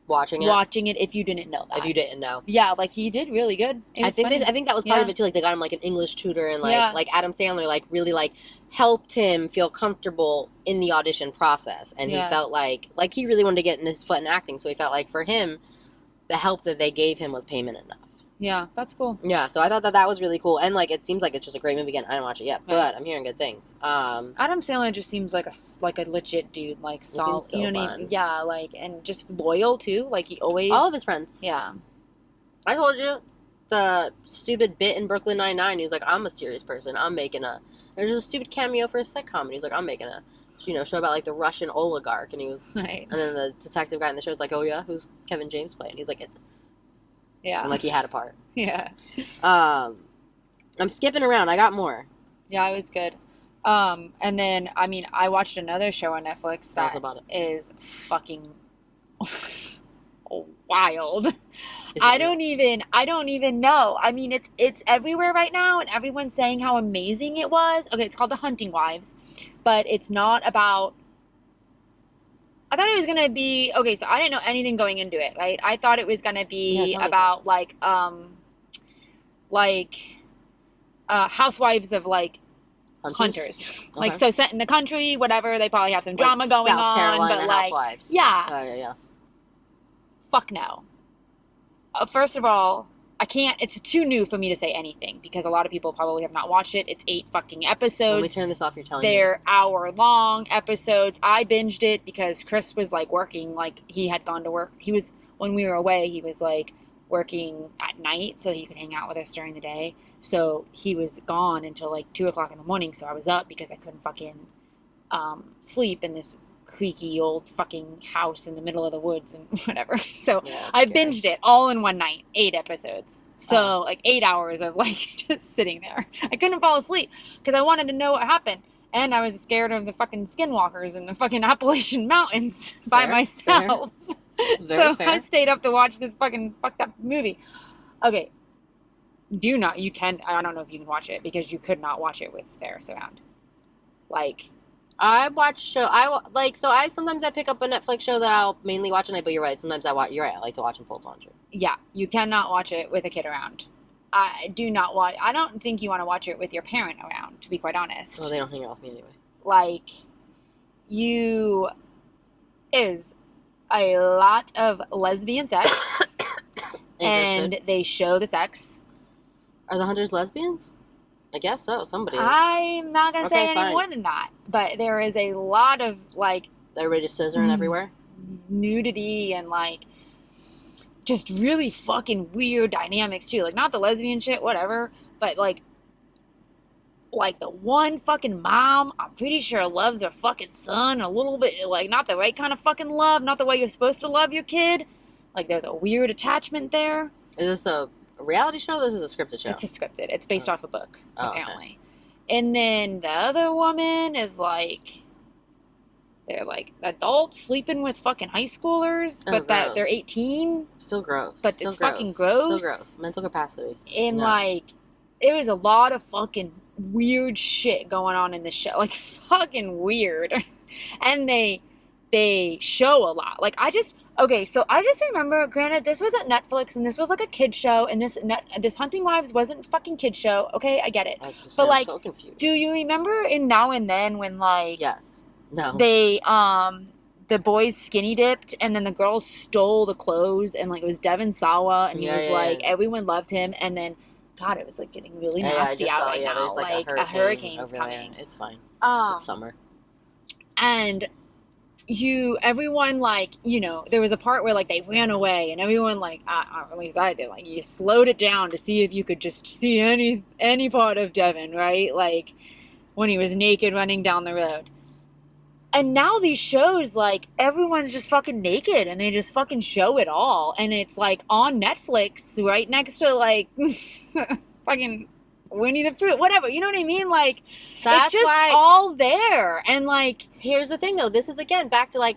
watching it if you didn't know that. If you didn't know. Yeah, like, he did really good. I think that was part of it too. Like, they got him, like, an English tutor, and like Adam Sandler, like, really, like, helped him feel comfortable in the audition process. And he felt like he really wanted to get in his foot in acting. So he felt like for him, the help that they gave him was payment enough. Yeah, that's cool. Yeah, so I thought that was really cool. And, like, it seems like it's just a great movie. Again, I didn't watch it yet, but I'm hearing good things. Adam Sandler just seems like a legit dude, like, solid. So you know what I mean? Yeah, like, and just loyal, too. Like, he always... All of his friends. Yeah. I told you, the stupid bit in Brooklyn Nine-Nine, he was like, I'm a serious person. I'm making a... There's a stupid cameo for a sitcom, and he's like, I'm making a... show about, like, the Russian oligarch, and he was... Right. And then the detective guy in the show was like, oh, yeah? Who's Kevin James playing? He's like... Yeah. And, like, he had a part. Yeah. I'm skipping around. I got more. Yeah, it was good. And then, I mean, I watched another show on Netflix that is fucking wild. I don't even know. I mean, it's everywhere right now, and everyone's saying how amazing it was. Okay, it's called The Hunting Wives, but it's not about... I thought it was going to be... Okay, so I didn't know anything going into it, right? I thought it was going to be about, housewives of, like, hunters. Okay. Like, so set in the country, whatever. They probably have some drama going South on. Carolina but, like, housewives. Yeah. Yeah. Fuck no. First of all, I can't... It's too new for me to say anything because a lot of people probably have not watched it. It's 8 fucking episodes. When we turn this off, you're telling me. They're hour-long episodes. I binged it because Chris was, like, working. Like, he had gone to work. When we were away, he was, like, working at night so he could hang out with us during the day. So he was gone until, like, 2 o'clock in the morning. So I was up because I couldn't fucking sleep in this creaky old fucking house in the middle of the woods and whatever. So I binged it all in one night, 8 episodes. So like 8 hours of, like, just sitting there. I couldn't fall asleep because I wanted to know what happened. And I was scared of the fucking skinwalkers in the fucking Appalachian Mountains by myself. So fair. I stayed up to watch this fucking fucked up movie. Okay. I don't know if you can watch it because you could not watch it with Ferris around. Like, I watch sometimes I pick up a Netflix show that I'll mainly watch at night, but you're right. Sometimes I like to watch them full tangent. Yeah, you cannot watch it with a kid around. I don't think you want to watch it with your parent around, to be quite honest. Well, they don't hang out with me anyway. Like, is a lot of lesbian sex, and they show the sex. Are the hunters lesbians? I guess so. Somebody is. I'm not going to say any more than that. But there is a lot of, like... Everybody just scissoring everywhere? Nudity and, like, just really fucking weird dynamics, too. Like, not the lesbian shit, whatever. But, like the one fucking mom, I'm pretty sure loves her fucking son a little bit. Like, not the right kind of fucking love. Not the way you're supposed to love your kid. Like, there's a weird attachment there. Is this a reality show? This is a scripted show. It's a scripted. It's based off a book, apparently. Okay. And then the other woman is like, they're like adults sleeping with fucking high schoolers, but that they're 18. Still gross. But it's fucking gross. Still gross. Mental capacity. And like, it was a lot of fucking weird shit going on in the show. Like, fucking weird. And they show a lot. Like, okay, so I just remember, granted, this was at Netflix, and this was like a kid show, and this Hunting Wives wasn't a fucking kid show. Okay, I get it. But like, so confused. Do you remember in Now and Then when like yes, no, they the boys skinny dipped, and then the girls stole the clothes, and like it was Devon Sawa, and he was everyone loved him, and then God, it was like getting really nasty out right now. There's like a hurricane's coming. There. It's fine. It's summer, and. Everyone, like, there was a part where, like, they ran away, and everyone, like, at least I did, like, you slowed it down to see if you could just see any part of Devon, right? Like, when he was naked running down the road. And now these shows, like, everyone's just fucking naked, and they just fucking show it all. And it's, like, on Netflix, right next to, like, fucking Winnie the Pooh, whatever, you know what I mean? Like, it's just all there. And like, here's the thing though, this is again back to like,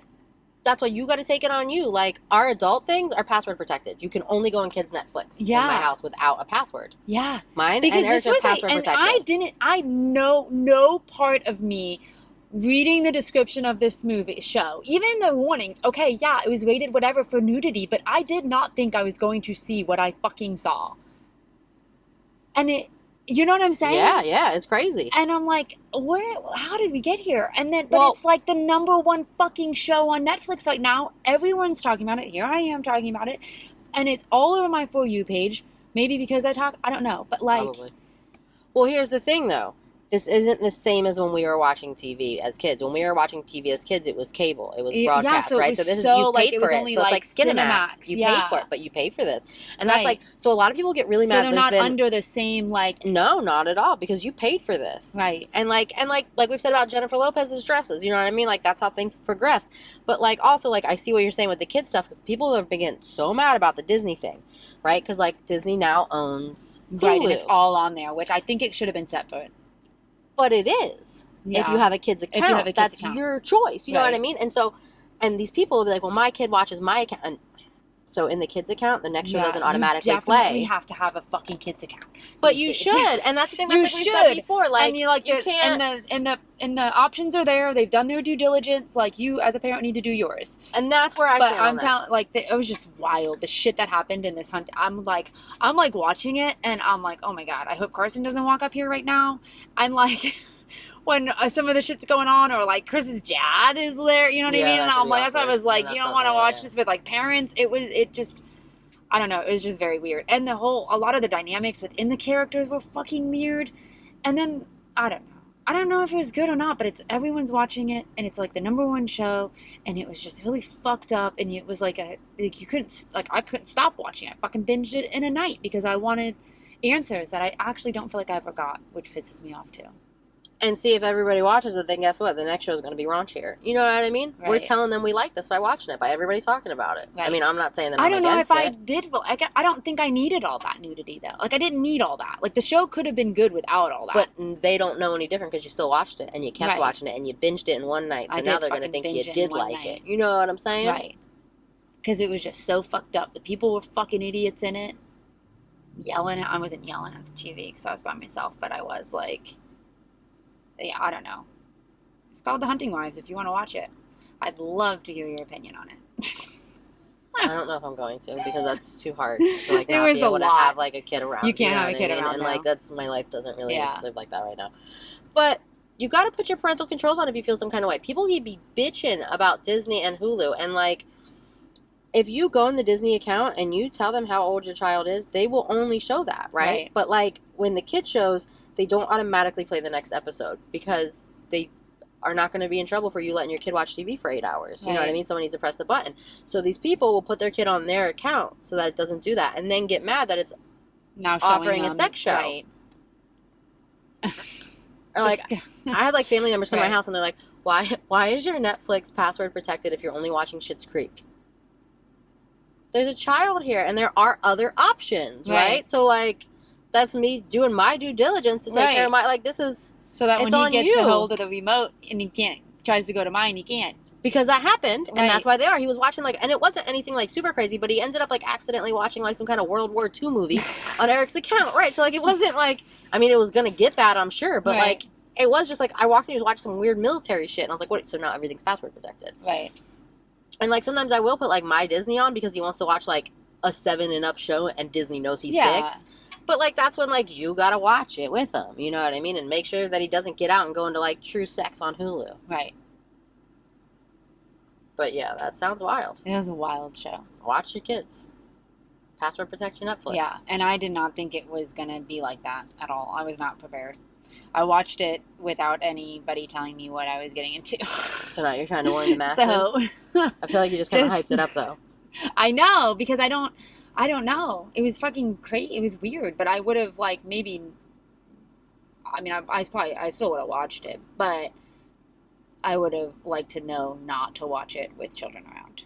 that's why you got to take it on you. Like, our adult things are password protected. You can only go on kids' Netflix in my house without a password. Yeah. Mine because and Eric's are password protected. I know no part of me reading the description of this show, even the warnings, okay, yeah, it was rated whatever for nudity, but I did not think I was going to see what I fucking saw. And you know what I'm saying? Yeah, it's crazy. And I'm like, how did we get here? And then, but it's like the number one fucking show on Netflix right now. Everyone's talking about it. Here I am talking about it. And it's all over my For You page. Maybe because I don't know. But like. Probably. Well, here's the thing though. This isn't the same as when we were watching TV as kids. When we were watching TV as kids, it was cable. It was broadcast, right? So this is, you paid for it. So it's like Cinemax. You paid for it, but you paid for this. And that's like, so a lot of people get really mad. So they're not under the same, like. No, not at all, because you paid for this. Right. And like we've said about Jennifer Lopez's dresses, you know what I mean? Like, that's how things have progressed. But like, also, like, I see what you're saying with the kid stuff, because people have been getting so mad about the Disney thing, right? Because like, Disney now owns Hulu. Right, and it's all on there, which I think it should have been separate. But it is. Yeah. If you have a kid's account, that's your choice. You know what I mean? And so, and these people will be like, well, my kid watches my account. And so in the kid's account, the next show doesn't automatically play. You definitely have to have a fucking kid's account. But you should. And that's the thing that we said before. Like, and you can't. And the options are there. They've done their due diligence. Like, you as a parent need to do yours. And that's where I'm telling, like, it was just wild. The shit that happened in this hunt. I'm like watching it, and I'm like, oh my God, I hope Carson doesn't walk up here right now. And like, when some of the shit's going on, or like Chris's dad is there, you know what I mean? And I'm like, that's why I was like, you don't want to watch this with like parents. I don't know. It was just very weird. And a lot of the dynamics within the characters were fucking weird. And then, I don't know. I don't know if it was good or not, but everyone's watching it, and it's like the number one show, and it was just really fucked up, and it was like I couldn't stop watching it. I fucking binged it in a night because I wanted answers that I actually don't feel like I ever got, which pisses me off too. and see if everybody watches it, then guess what? The next show is going to be raunchier. You know what I mean? Right. We're telling them we like this by watching it, by everybody talking about it. Right. I mean, I'm not saying that I'm against it. I don't know if I did. Like, I don't think I needed all that nudity, though. Like, I didn't need all that. Like, the show could have been good without all that. But they don't know any different because you still watched it, and you kept watching it, and you binged it in one night. So now they're going to think you did like it. You know what I'm saying? Right. Because it was just so fucked up. The people were fucking idiots in it. I wasn't yelling at the TV because I was by myself, but I was like... Yeah, I don't know. It's called The Hunting Wives if you want to watch it. I'd love to hear your opinion on it. I don't know if I'm going to because that's too hard to like not be able to have like a kid around. You can't have a kid around and now. Like that's my life doesn't really live like that right now. But you got to put your parental controls on if you feel some kind of way. People can be bitching about Disney and Hulu, and like if you go in the Disney account and you tell them how old your child is, they will only show that, right? But like when the kid shows, they don't automatically play the next episode because they are not going to be in trouble for you letting your kid watch TV for 8 hours. You know what I mean? Someone needs to press the button. So these people will put their kid on their account so that it doesn't do that, and then get mad that it's now offering a sex show. Right. Or like, I had like family members come to my house and they're like, why is your Netflix password protected if you're only watching Schitt's Creek? There's a child here and there are other options, right? So like, that's me doing my due diligence to take care of my, like this is, so that when he gets a hold of the remote and he can't, tries to go to mine, he can't. Because that happened, and that's why they are. He was watching, like, and it wasn't anything, like, super crazy, but he ended up, like, accidentally watching, like, some kind of World War II movie on Eric's account, right? So, like, it wasn't, like, I mean, it was going to get bad, I'm sure, but, like, it was just, like, I walked in, he was watching some weird military shit, and I was like, what, so now everything's password protected. Right. And, like, sometimes I will put, like, My Disney on because he wants to watch, like, a 7 and up show, and Disney knows he's 6. But, like, that's when, like, you gotta watch it with him, you know what I mean? And make sure that he doesn't get out and go into, like, true sex on Hulu. Right. But yeah, that sounds wild. It was a wild show. Watch your kids. Password protection Netflix. Yeah, and I did not think it was going to be like that at all. I was not prepared. I watched it without anybody telling me what I was getting into. So now you're trying to warn the masses? I feel like you just kind of hyped it up, though. I know, because I don't know. It was fucking crazy. It was weird, but I would have, like, maybe... I mean, I still would have watched it, but... I would have liked to know not to watch it with children around.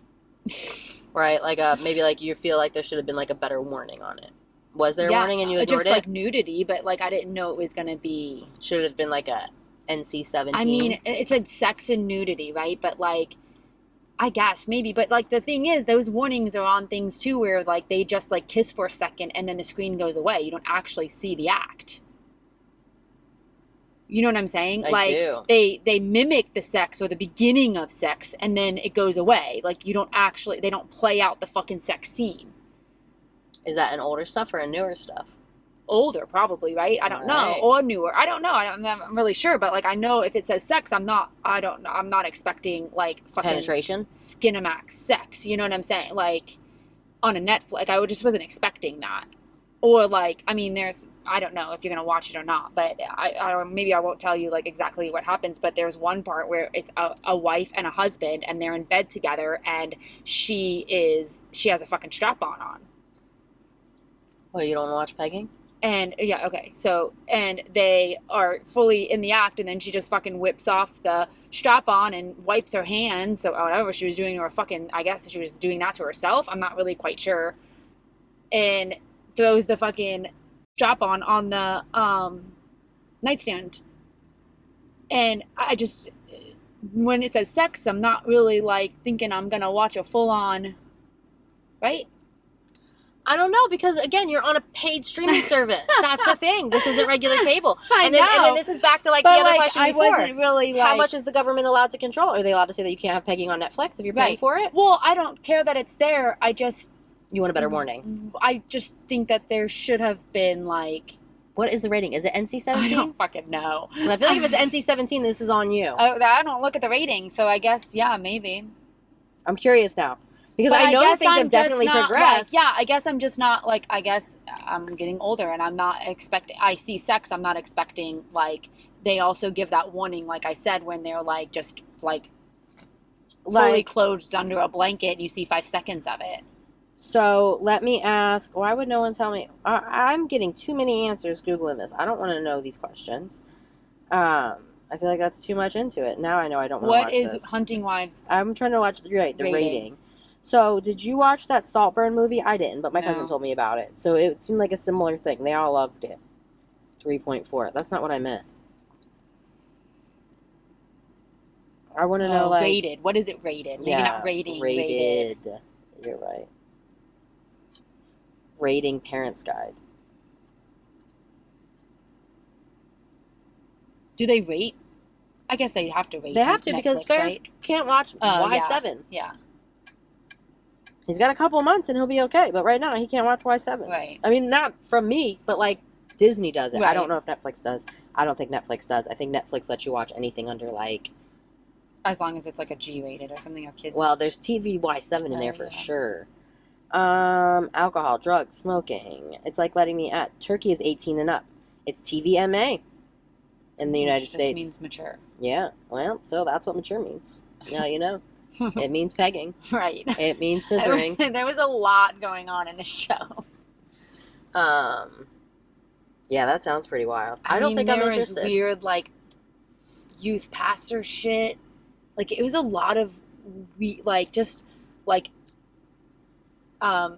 Right, like maybe like you feel like there should have been like a better warning on it. Was there a warning and you ignored it? Just like nudity, but like I didn't know it was going to be... Should it have been like a NC-17? I mean, it said sex and nudity, right? But like, I guess maybe. But like the thing is, those warnings are on things too where like they just like kiss for a second and then the screen goes away. You don't actually see the act. You know what I'm saying? I do. They mimic the sex or the beginning of sex and then it goes away. Like they don't play out the fucking sex scene. Is that an older stuff or a newer stuff? Older, probably, right? I don't know. Or newer. I don't know. I'm not really sure, but like I know if it says sex, I'm not expecting like fucking penetration, Skinamax sex. You know what I'm saying? Like on a Netflix, like, I just wasn't expecting that. Or like, I mean, I don't know if you're going to watch it or not, but maybe I won't tell you like exactly what happens, but there's one part where it's a wife and a husband and they're in bed together and she has a fucking strap-on on. Well, you don't watch pegging? And yeah, okay. So, and they are fully in the act and then she just fucking whips off the strap-on and wipes her hands. So whatever she was doing to her fucking, I guess she was doing that to herself. I'm not really quite sure. And throws the fucking strap-on the nightstand. And I just, when it says sex, I'm not really like thinking I'm gonna watch a full-on, right? I don't know, because again, you're on a paid streaming service. That's the thing. This isn't regular cable. And then this is back to like the other question before. I wasn't really like, how much is the government allowed to control? Are they allowed to say that you can't have pegging on Netflix if you're paying for it? Well, I don't care that it's there. You want a better warning? I just think that there should have been like... What is the rating? Is it NC-17? I don't fucking know. I feel like if it's NC-17, this is on you. I don't look at the rating, so I guess, yeah, maybe. I'm curious now. Because I know things have definitely progressed. Yeah, I guess I'm just not, like, I guess I'm getting older and I'm not expecting... I see sex, I'm not expecting, like... They also give that warning, like I said, when they're, like, just, like... fully clothed under a blanket and you see 5 seconds of it. So let me ask, why would no one tell me? I'm getting too many answers Googling this. I don't want to know these questions. I feel like that's too much into it. Now I know I don't want to watch What this. is Hunting Wives? I'm trying to watch the rating. So, did you watch that Saltburn movie? I didn't, but my cousin told me about it. So, it seemed like a similar thing. They all loved it. 3.4. That's not what I meant. I want to know, like... Rated. What is it rated? Maybe not rating. Rated. You're right. Rating Parents Guide. Do they rate? I guess they have to rate. They have to, Netflix, because Ferris can't watch Y7. Yeah. He's got a couple of months and he'll be okay, but right now he can't watch Y7. Right. I mean, not from me, but like Disney does it. Right. I don't know if Netflix does. I don't think Netflix does. I think Netflix lets you watch anything under like... As long as it's like a G-rated or something, or kids... Well, there's TV Y7 in there for sure. Alcohol, drugs, smoking. It's like letting me at. Turkey is 18 and up. It's TVMA in the United States. Which means mature. Yeah. Well, so that's what mature means. Now you know. It means pegging. Right. It means scissoring. There was a lot going on in this show. Yeah, that sounds pretty wild. I don't think I'm interested. There was weird, like, youth pastor shit. Like, it was a lot of,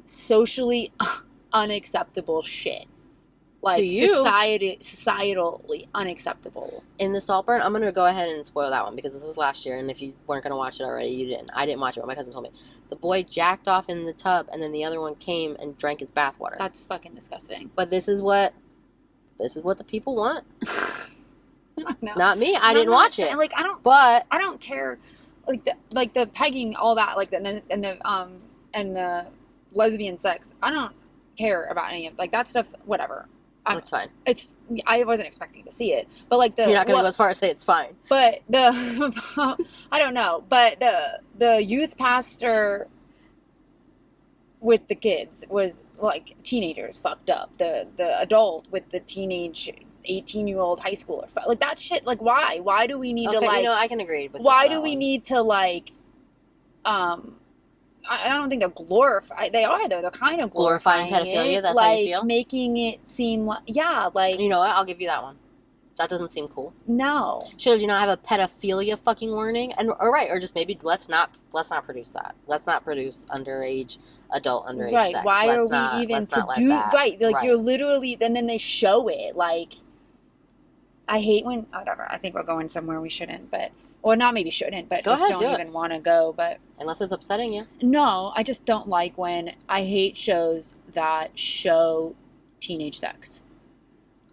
socially unacceptable shit. Like, to you, societally unacceptable. In the Saltburn, I'm going to go ahead and spoil that one because this was last year, and if you weren't going to watch it already, you didn't. I didn't watch it, but my cousin told me. The boy jacked off in the tub, and then the other one came and drank his bathwater. That's fucking disgusting. But this is what the people want. No. Not me. I didn't watch it. Like, I don't care. Like the pegging, all that, like and the lesbian sex. I don't care about any of like that stuff. Whatever. That's fine. I wasn't expecting to see it, but like you're not gonna go as far as say it's fine. But I don't know. But the youth pastor with the kids was like teenagers fucked up. The adult with the teenage 18-year-old high schooler, like that shit. Like why do we need to like? I can agree with. Why do we need to like? I don't think they're glorifying. They are though. They're kind of glorifying pedophilia. It, that's like, how you feel. Making it seem like like. You know what? I'll give you that one. That doesn't seem cool. No. Should you not have a pedophilia fucking warning? And or just maybe let's not produce that. Let's not produce adult underage sex. Why are we even producing? Right. Like you're literally. And then they show it. Like. I hate when whatever. I think we're going somewhere we shouldn't, but. Or not maybe shouldn't, but just don't even want to go. But unless it's upsetting you. No, I just don't like when I hate shows that show teenage sex.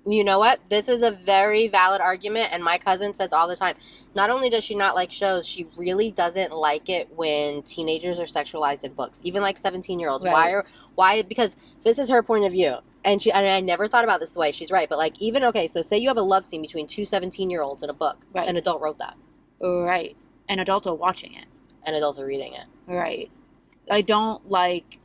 You know what? This is a very valid argument, and my cousin says all the time, not only does she not like shows, she really doesn't like it when teenagers are sexualized in books, even like 17-year-olds. Right. Why? Because this is her point of view. And I never thought about this way. She's right. But like, even, okay, so say you have a love scene between two 17-year-olds in a book. Right. An adult wrote that. Right. And adults are watching it. And adults are reading it. Right. I don't like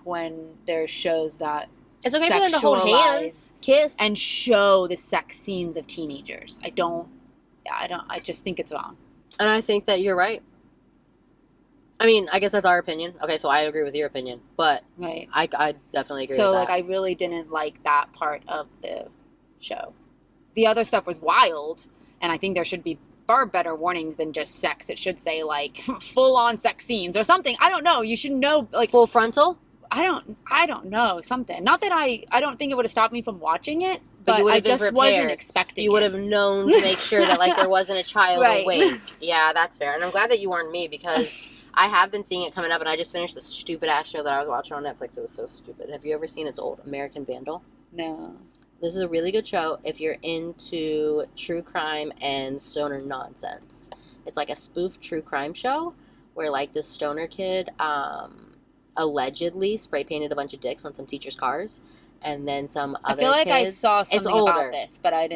when there's shows that it's okay for them to hold hands, kiss, and show the sex scenes of teenagers. I just think it's wrong. And I think that you're right. I mean, I guess that's our opinion. Okay, so I agree with your opinion, but right. I definitely agree with that. So, like, I really didn't like that part of the show. The other stuff was wild, and I think there should be far better warnings than just sex. It should say, like, full-on sex scenes or something. I don't know. You should know, like... Full frontal? I don't know. Something. Not that I don't think it would have stopped me from watching it, but I just wasn't expecting you would have known to make sure that, like, there wasn't a child awake. Yeah, that's fair. And I'm glad that you warned me because I have been seeing it coming up, and I just finished the stupid-ass show that I was watching on Netflix. It was so stupid. Have you ever seen It's Old, American Vandal? No. This is a really good show if you're into true crime and stoner nonsense. It's like a spoof true crime show where, like, this stoner kid allegedly spray painted a bunch of dicks on some teachers' cars, and then some other kids... I feel like I saw something about this, but I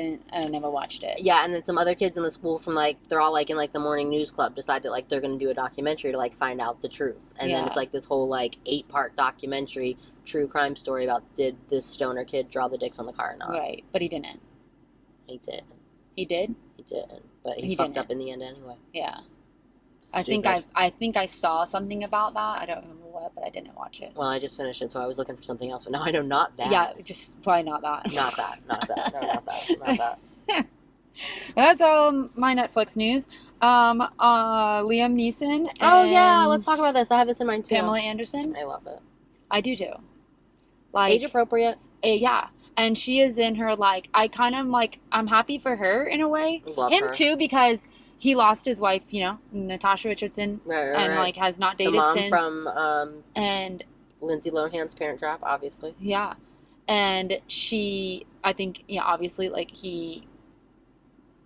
never watched it. Yeah, and then some other kids in the school from, like, they're all, like, in, like, the morning news club decide that, like, they're going to do a documentary to, like, find out the truth. And then it's, like, this whole, like, 8-part documentary true crime story about did this stoner kid draw the dicks on the car or not. Right, but he didn't. He did. He did? He did, but he fucked up in the end anyway. Yeah. Stupid. I think I saw something about that. I don't remember what, but I didn't watch it. Well, I just finished it, so I was looking for something else. But now I know not that. Yeah, just probably not that. Not that. No, not that. Not that. That's all my Netflix news. Liam Neeson and Oh yeah, let's talk about this. I have this in mind too. Pamela Anderson. I love it. I do too. Like age appropriate. Yeah. And she is in her, like, I kind of, like, I'm happy for her in a way. Love him her. too, because he lost his wife, you know, Natasha Richardson, and like has not dated the mom since. From and Lindsay Lohan's Parent Trap, obviously. Yeah, and she, I think, yeah, obviously, like he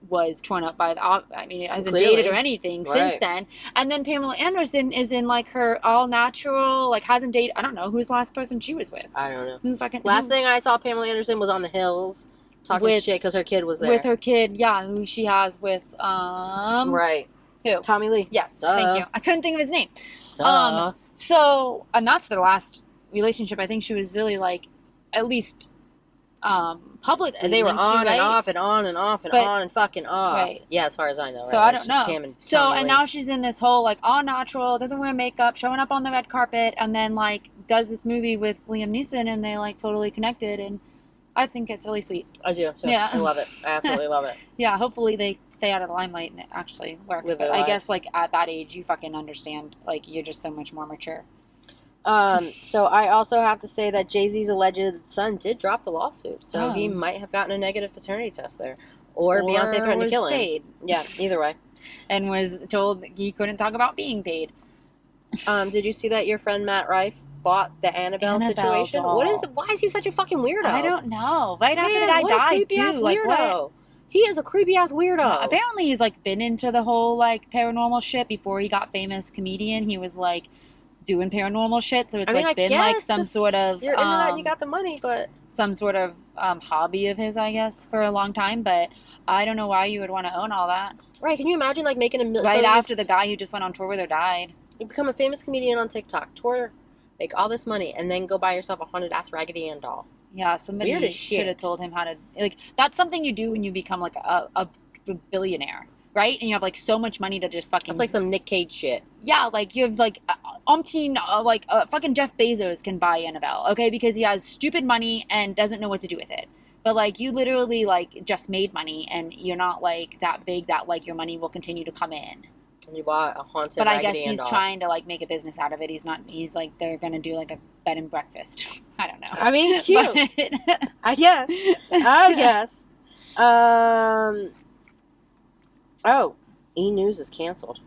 was torn up by the. I mean, hasn't dated or anything since then. And then Pamela Anderson is in like her all natural, like hasn't dated. I don't know who's the last person she was with. I don't know. Who fucking last thing I saw Pamela Anderson was on the hills talking shit because her kid was there. With her kid, yeah, who she has with right. Who? Tommy Lee. Yes, thank you. I couldn't think of his name. Duh. So, and that's the last relationship I think she was really like, at least publicly. And they were on and off and on and off and on and fucking off. Right. Yeah, as far as I know. Right? So I don't know. So, and now she's in this whole like all natural, doesn't wear makeup, showing up on the red carpet, and then like does this movie with Liam Neeson, and they like totally connected, and I think it's really sweet. I do. So yeah. I love it. I absolutely love it. Yeah, hopefully they stay out of the limelight and it actually works. But I guess like at that age, you fucking understand. Like you're just so much more mature. So I also have to say that Jay-Z's alleged son did drop the lawsuit. So he might have gotten a negative paternity test there. Or Beyonce threatened to kill him. Paid. Yeah, either way. And was told he couldn't talk about being paid. Did you see that your friend Matt Rife bought the Annabelle situation? Doll. Why is he such a fucking weirdo? I don't know. Right after the guy died too. Like what? He is a creepy ass weirdo. Apparently he's like been into the whole like paranormal shit before he got famous comedian. He was like doing paranormal shit, so it's like been like some sort of you're into that and you got the money, but some sort of hobby of his, I guess, for a long time. But I don't know why you would want to own all that. Right? Can you imagine like making $1 million right after the guy who just went on tour with her died? You become a famous comedian on TikTok, tour, make all this money, and then go buy yourself a haunted ass Raggedy Ann doll. Yeah, somebody should have told him how to like. That's something you do when you become like a billionaire. Right? And you have, like, so much money to just fucking... That's like some Nick Cage shit. Yeah, like, you have, like, umpteen, fucking Jeff Bezos can buy Annabelle, okay? Because he has stupid money and doesn't know what to do with it. But, like, you literally, like, just made money, and you're not, like, that big that, like, your money will continue to come in. And you bought a haunted But Raggedy I guess Ann he's doll. trying to, like, make a business out of it. He's, like, they're gonna do, like, a bed and breakfast. I don't know. I mean, cute. I guess. Oh, E! News is canceled.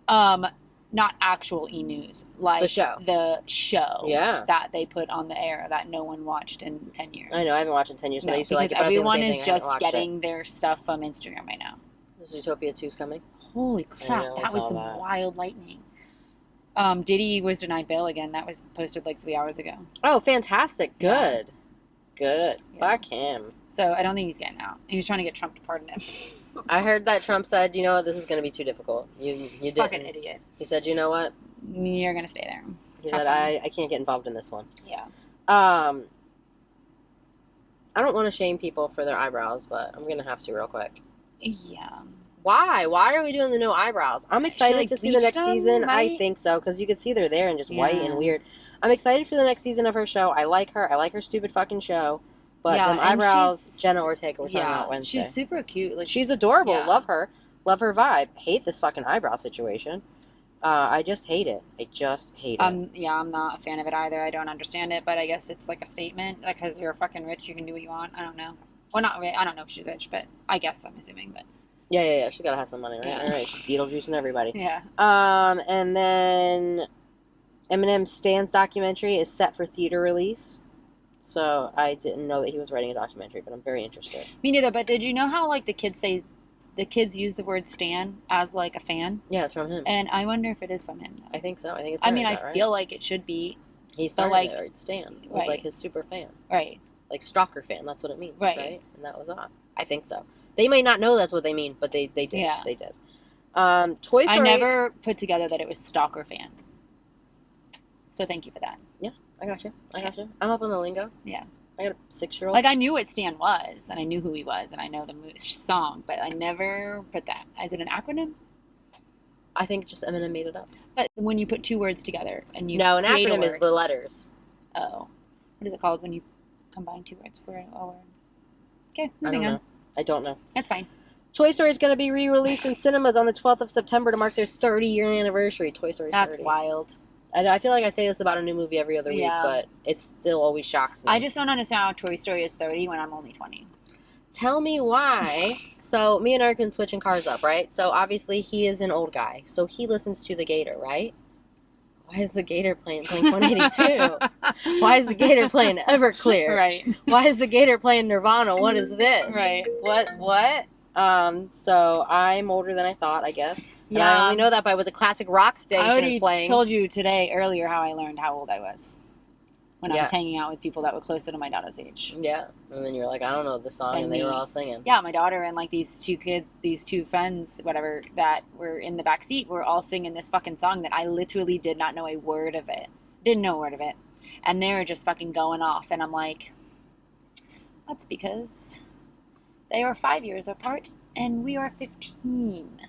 Not actual E! News, like the show that they put on the air that no one watched in 10 years. I know, I haven't watched in 10 years, but I used to like it. Because everyone is just getting their stuff from Instagram right now. Is Zootopia 2's coming? Holy crap, that was some wild lightning. Diddy was denied bail again. That was posted like 3 hours ago. Oh, fantastic. Good. Good. Yeah. Fuck him. So I don't think he's getting out. He was trying to get Trump to pardon him. I heard that Trump said, you know what, this is going to be too difficult. You did. Fucking idiot. He said, you know what? You're going to stay there. He said, I can't get involved in this one. Yeah. I don't want to shame people for their eyebrows, but I'm going to have to real quick. Yeah. Why? Why are we doing the new eyebrows? I'm excited to see the next season. Right? I think so, because you can see they're there and just white and weird. I'm excited for the next season of her show. I like her. I like her stupid fucking show. But them eyebrows, Jenna Ortega, we're talking about Wednesday. She's super cute. Like, she's adorable. Yeah. Love her. Love her vibe. Hate this fucking eyebrow situation. I just hate it. I just hate it. Yeah, I'm not a fan of it either. I don't understand it, but I guess it's like a statement. Like, because you're fucking rich, you can do what you want. I don't know. Well, not really. I don't know if she's rich, but I guess I'm assuming. But yeah. She's gotta have some money, right? Yeah. All right. Beetlejuice and everybody. Yeah. And then Eminem's Stans documentary is set for theater release. So I didn't know that he was writing a documentary, but I'm very interested. Me neither. But did you know how like the kids use the word stan as like a fan? Yeah, it's from him. And I wonder if it is from him. Though. I think so. I think it's. I feel like it should be. He started it, right? Stan. It was like his super fan. Right. Like Stalker fan. That's what it means. Right. And that was on. I think so. They may not know that's what they mean, but they did. Yeah. They did. Toy Story. I never put together that it was Stalker fan. So thank you for that. Yeah. I got you. I'm up on the lingo. Yeah. I got a 6-year-old. Like, I knew what Stan was, and I knew who he was, and I know the song, but I never put that. Is it an acronym? I think just Eminem made it up. But when you put two words together, and you No, an acronym is the letters. Oh. What is it called when you combine two words for a word? Okay, moving on. I don't know. That's fine. Toy Story is going to be re-released in cinemas on the 12th of September to mark their 30-year anniversary. Toy Story 30. That's wild. I feel like I say this about a new movie every other week, but it still always shocks me. I just don't understand how Toy Story is 30 when I'm only 20. Tell me why. So, me and Eric been switching cars up, right? So, obviously, he is an old guy. So, he listens to the Gator, right? Why is the Gator playing Blink-182? Why is the Gator playing Everclear? Right. Why is the Gator playing Nirvana? What is this? Right. What? So, I'm older than I thought, I guess. And Yeah. I only know that by what the classic rock station is playing. I told you earlier how I learned how old I was when I was hanging out with people that were closer to my daughter's age. Yeah. And then you're like, I don't know the song, and they were all singing. Yeah, my daughter and like these two friends, whatever, that were in the back seat were all singing this fucking song that I literally did not know a word of it. Didn't know a word of it. And they were just fucking going off. And I'm like, that's because they are 5 years apart and we are 15.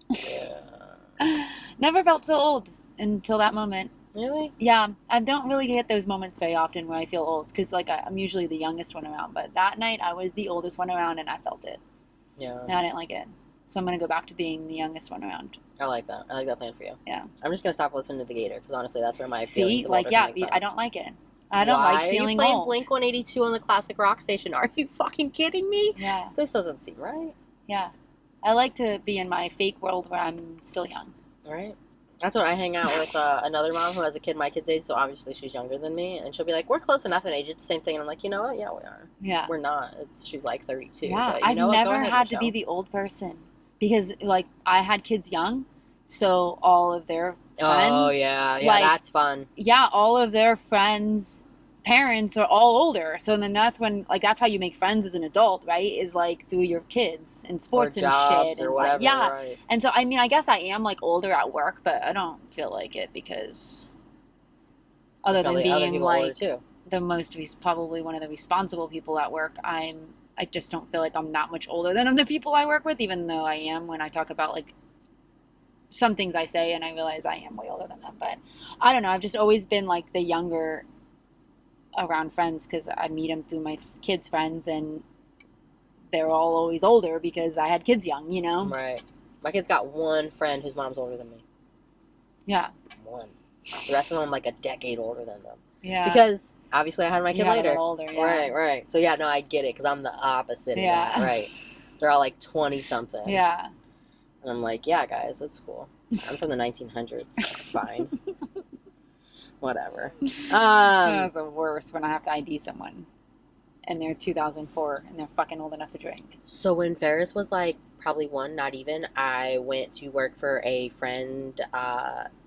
Yeah. Never felt so old until that moment. Really? Yeah, I don't really get those moments very often where I feel old because like I'm usually the youngest one around, but that night I was the oldest one around and I felt it. Yeah. And I didn't like it. So I'm going to go back to being the youngest one around. I like that. I like that plan for you. Yeah. I'm just going to stop listening to the Gator because honestly that's where my feelings of I don't like it. I don't like feeling old. Why are you playing Blink-182 on the classic rock station? Are you fucking kidding me? Yeah. This doesn't seem right. Yeah. I like to be in my fake world where I'm still young. All right. That's when I hang out with another mom who has a kid my kid's age, so obviously she's younger than me, and she'll be like, we're close enough in age, it's the same thing, and I'm like, you know what, yeah, we are. Yeah. We're not. She's like 32. Yeah, but I've never had to be the old person, because, like, I had kids young, so all of their friends... Oh, yeah, like, that's fun. Yeah, all of their friends' parents are all older, so then that's when, like, that's how you make friends as an adult, right, is, like, through your kids and sports or and jobs shit. Or whatever, like, yeah, right. And so, I mean, I guess I am, like, older at work, but I don't feel like it because other than being, like, probably one of the responsible people at work, I just don't feel like I'm that much older than the people I work with, even though I am when I talk about, like, some things I say and I realize I am way older than them. But I don't know. I've just always been, like, the younger around friends because I meet them through my kids' friends and they're all always older because I had kids young, you know? Right. My kid's got one friend whose mom's older than me. Yeah. One. The rest of them, like, a decade older than them. Yeah. Because, obviously, I had my kid later. Older, yeah. Right. So, yeah, no, I get it, because I'm the opposite of that. Right. They're all, like, 20-something. Yeah. And I'm like, yeah, guys, that's cool. I'm from the 1900s. It's fine. Whatever. That's the worst when I have to ID someone. And they're 2004, and they're fucking old enough to drink. So when Ferris was, like, probably one, not even, I went to work for a friend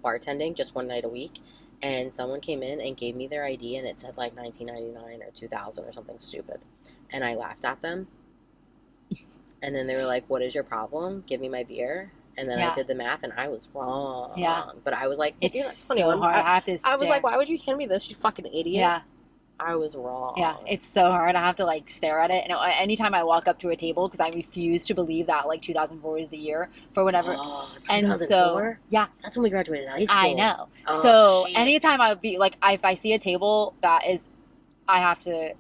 bartending just one night a week. And someone came in and gave me their ID, and it said, like, 1999 or 2000 or something stupid. And I laughed at them. And then they were like, what is your problem? Give me my beer. And then I did the math, and I was wrong. Yeah. But I was like, it's so hard. I was like, why would you hand me this, you fucking idiot? Yeah. I was wrong. Yeah, it's so hard. I have to, like, stare at it. And anytime I walk up to a table, because I refuse to believe that, like, 2004 is the year for whatever. Oh, 2004? And so, yeah. That's when we graduated high school. I know. Oh, so shit. anytime I would be, like, if I see a table that is, I have to,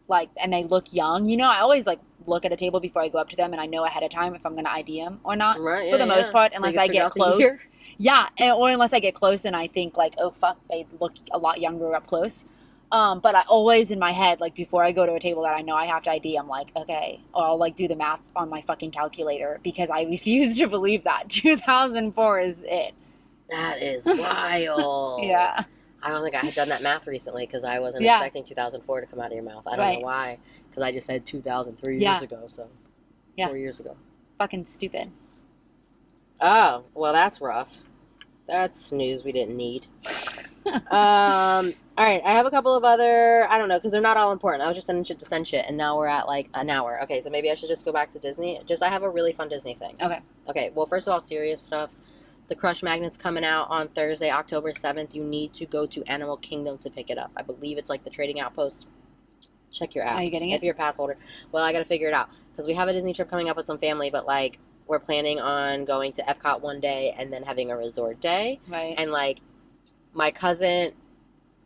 like, and they look young, you know, I always, like, look at a table before I go up to them, and I know ahead of time if I'm going to ID them or not. Right, for the most part, so unless I get close. Yeah, or unless I get close and I think, like, oh, fuck, they look a lot younger up close. But I always, in my head, like, before I go to a table that I know I have to ID, I'm like, okay, or I'll, like, do the math on my fucking calculator because I refuse to believe that 2004 is it. That is wild. Yeah. I don't think I had done that math recently because I wasn't expecting 2004 to come out of your mouth. I don't know why. Because I just said 2003 years ago, so 4 years ago. Fucking stupid. Oh, well, that's rough. That's news we didn't need. All right, I have a couple of other, I don't know, because they're not all important. I was just sending shit to send shit, and now we're at, like, an hour. Okay, so maybe I should just go back to Disney. I have a really fun Disney thing. Okay, well, first of all, serious stuff. The Crush Magnet's coming out on Thursday, October 7th. You need to go to Animal Kingdom to pick it up. I believe it's, like, the trading outpost. Check your app. Are you getting it? If you're a pass holder. Well, I got to figure it out, because we have a Disney trip coming up with some family, but, like, we're planning on going to Epcot one day and then having a resort day. Right. And, like, my cousin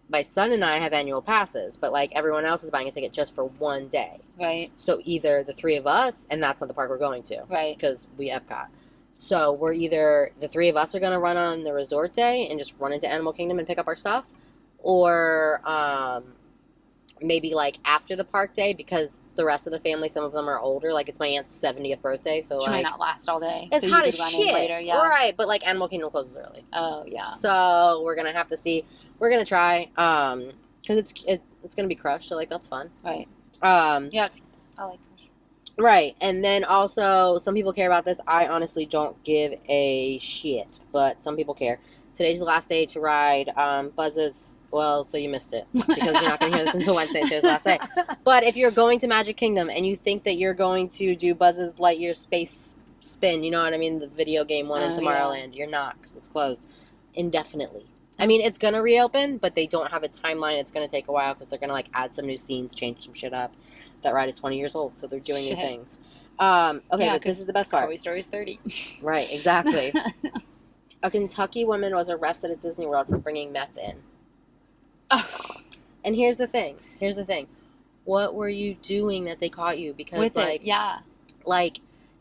my son and I have annual passes, but like everyone else is buying a ticket just for one day. Right. So either the three of us, and that's not the park we're going to. Right. Because we Epcot. So we're either, the three of us are going to run on the resort day and just run into Animal Kingdom and pick up our stuff, or maybe like after the park day, because the rest of the family, some of them are older. Like it's my aunt's 70th birthday, so She like might not last all day. it's so hot you as could run shit. in later, yeah. Right, but like Animal Kingdom closes early. Oh yeah. So we're gonna have to see. We're gonna try because it's gonna be crushed, so like that's fun. Right. Yeah, I like Crush. Right, and then also some people care about this. I honestly don't give a shit, but some people care. Today's the last day to ride Buzz's. Well, so you missed it because you're not going to hear this until Wednesday. Today's the last day. But if you're going to Magic Kingdom and you think that you're going to do Buzz's Lightyear Space Spin, you know what I mean, the video game one in Tomorrowland, you're not because it's closed indefinitely. I mean, it's going to reopen, but they don't have a timeline. It's going to take a while because they're going to like add some new scenes, change some shit up. That ride is 20 years old, so they're doing new things. Okay, but this is the best part. Toy Story's 30. Right, exactly. A Kentucky woman was arrested at Disney World for bringing meth in. And here's the thing. What were you doing that they caught you? Because With like, like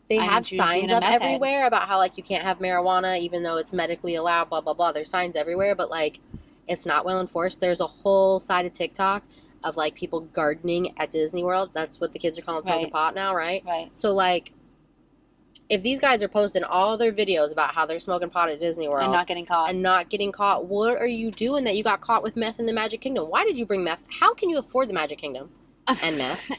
they I have mean, she was being signs a up meth head. everywhere about how like you can't have marijuana even though it's medically allowed. Blah blah blah. There's signs everywhere, but like it's not well enforced. There's a whole side of TikTok of like people gardening at Disney World. That's what the kids are calling smoking pot now, right? Right. So like, if these guys are posting all their videos about how they're smoking pot at Disney World And not getting caught. what are you doing that you got caught with meth in the Magic Kingdom? Why did you bring meth? How can you afford the Magic Kingdom and meth?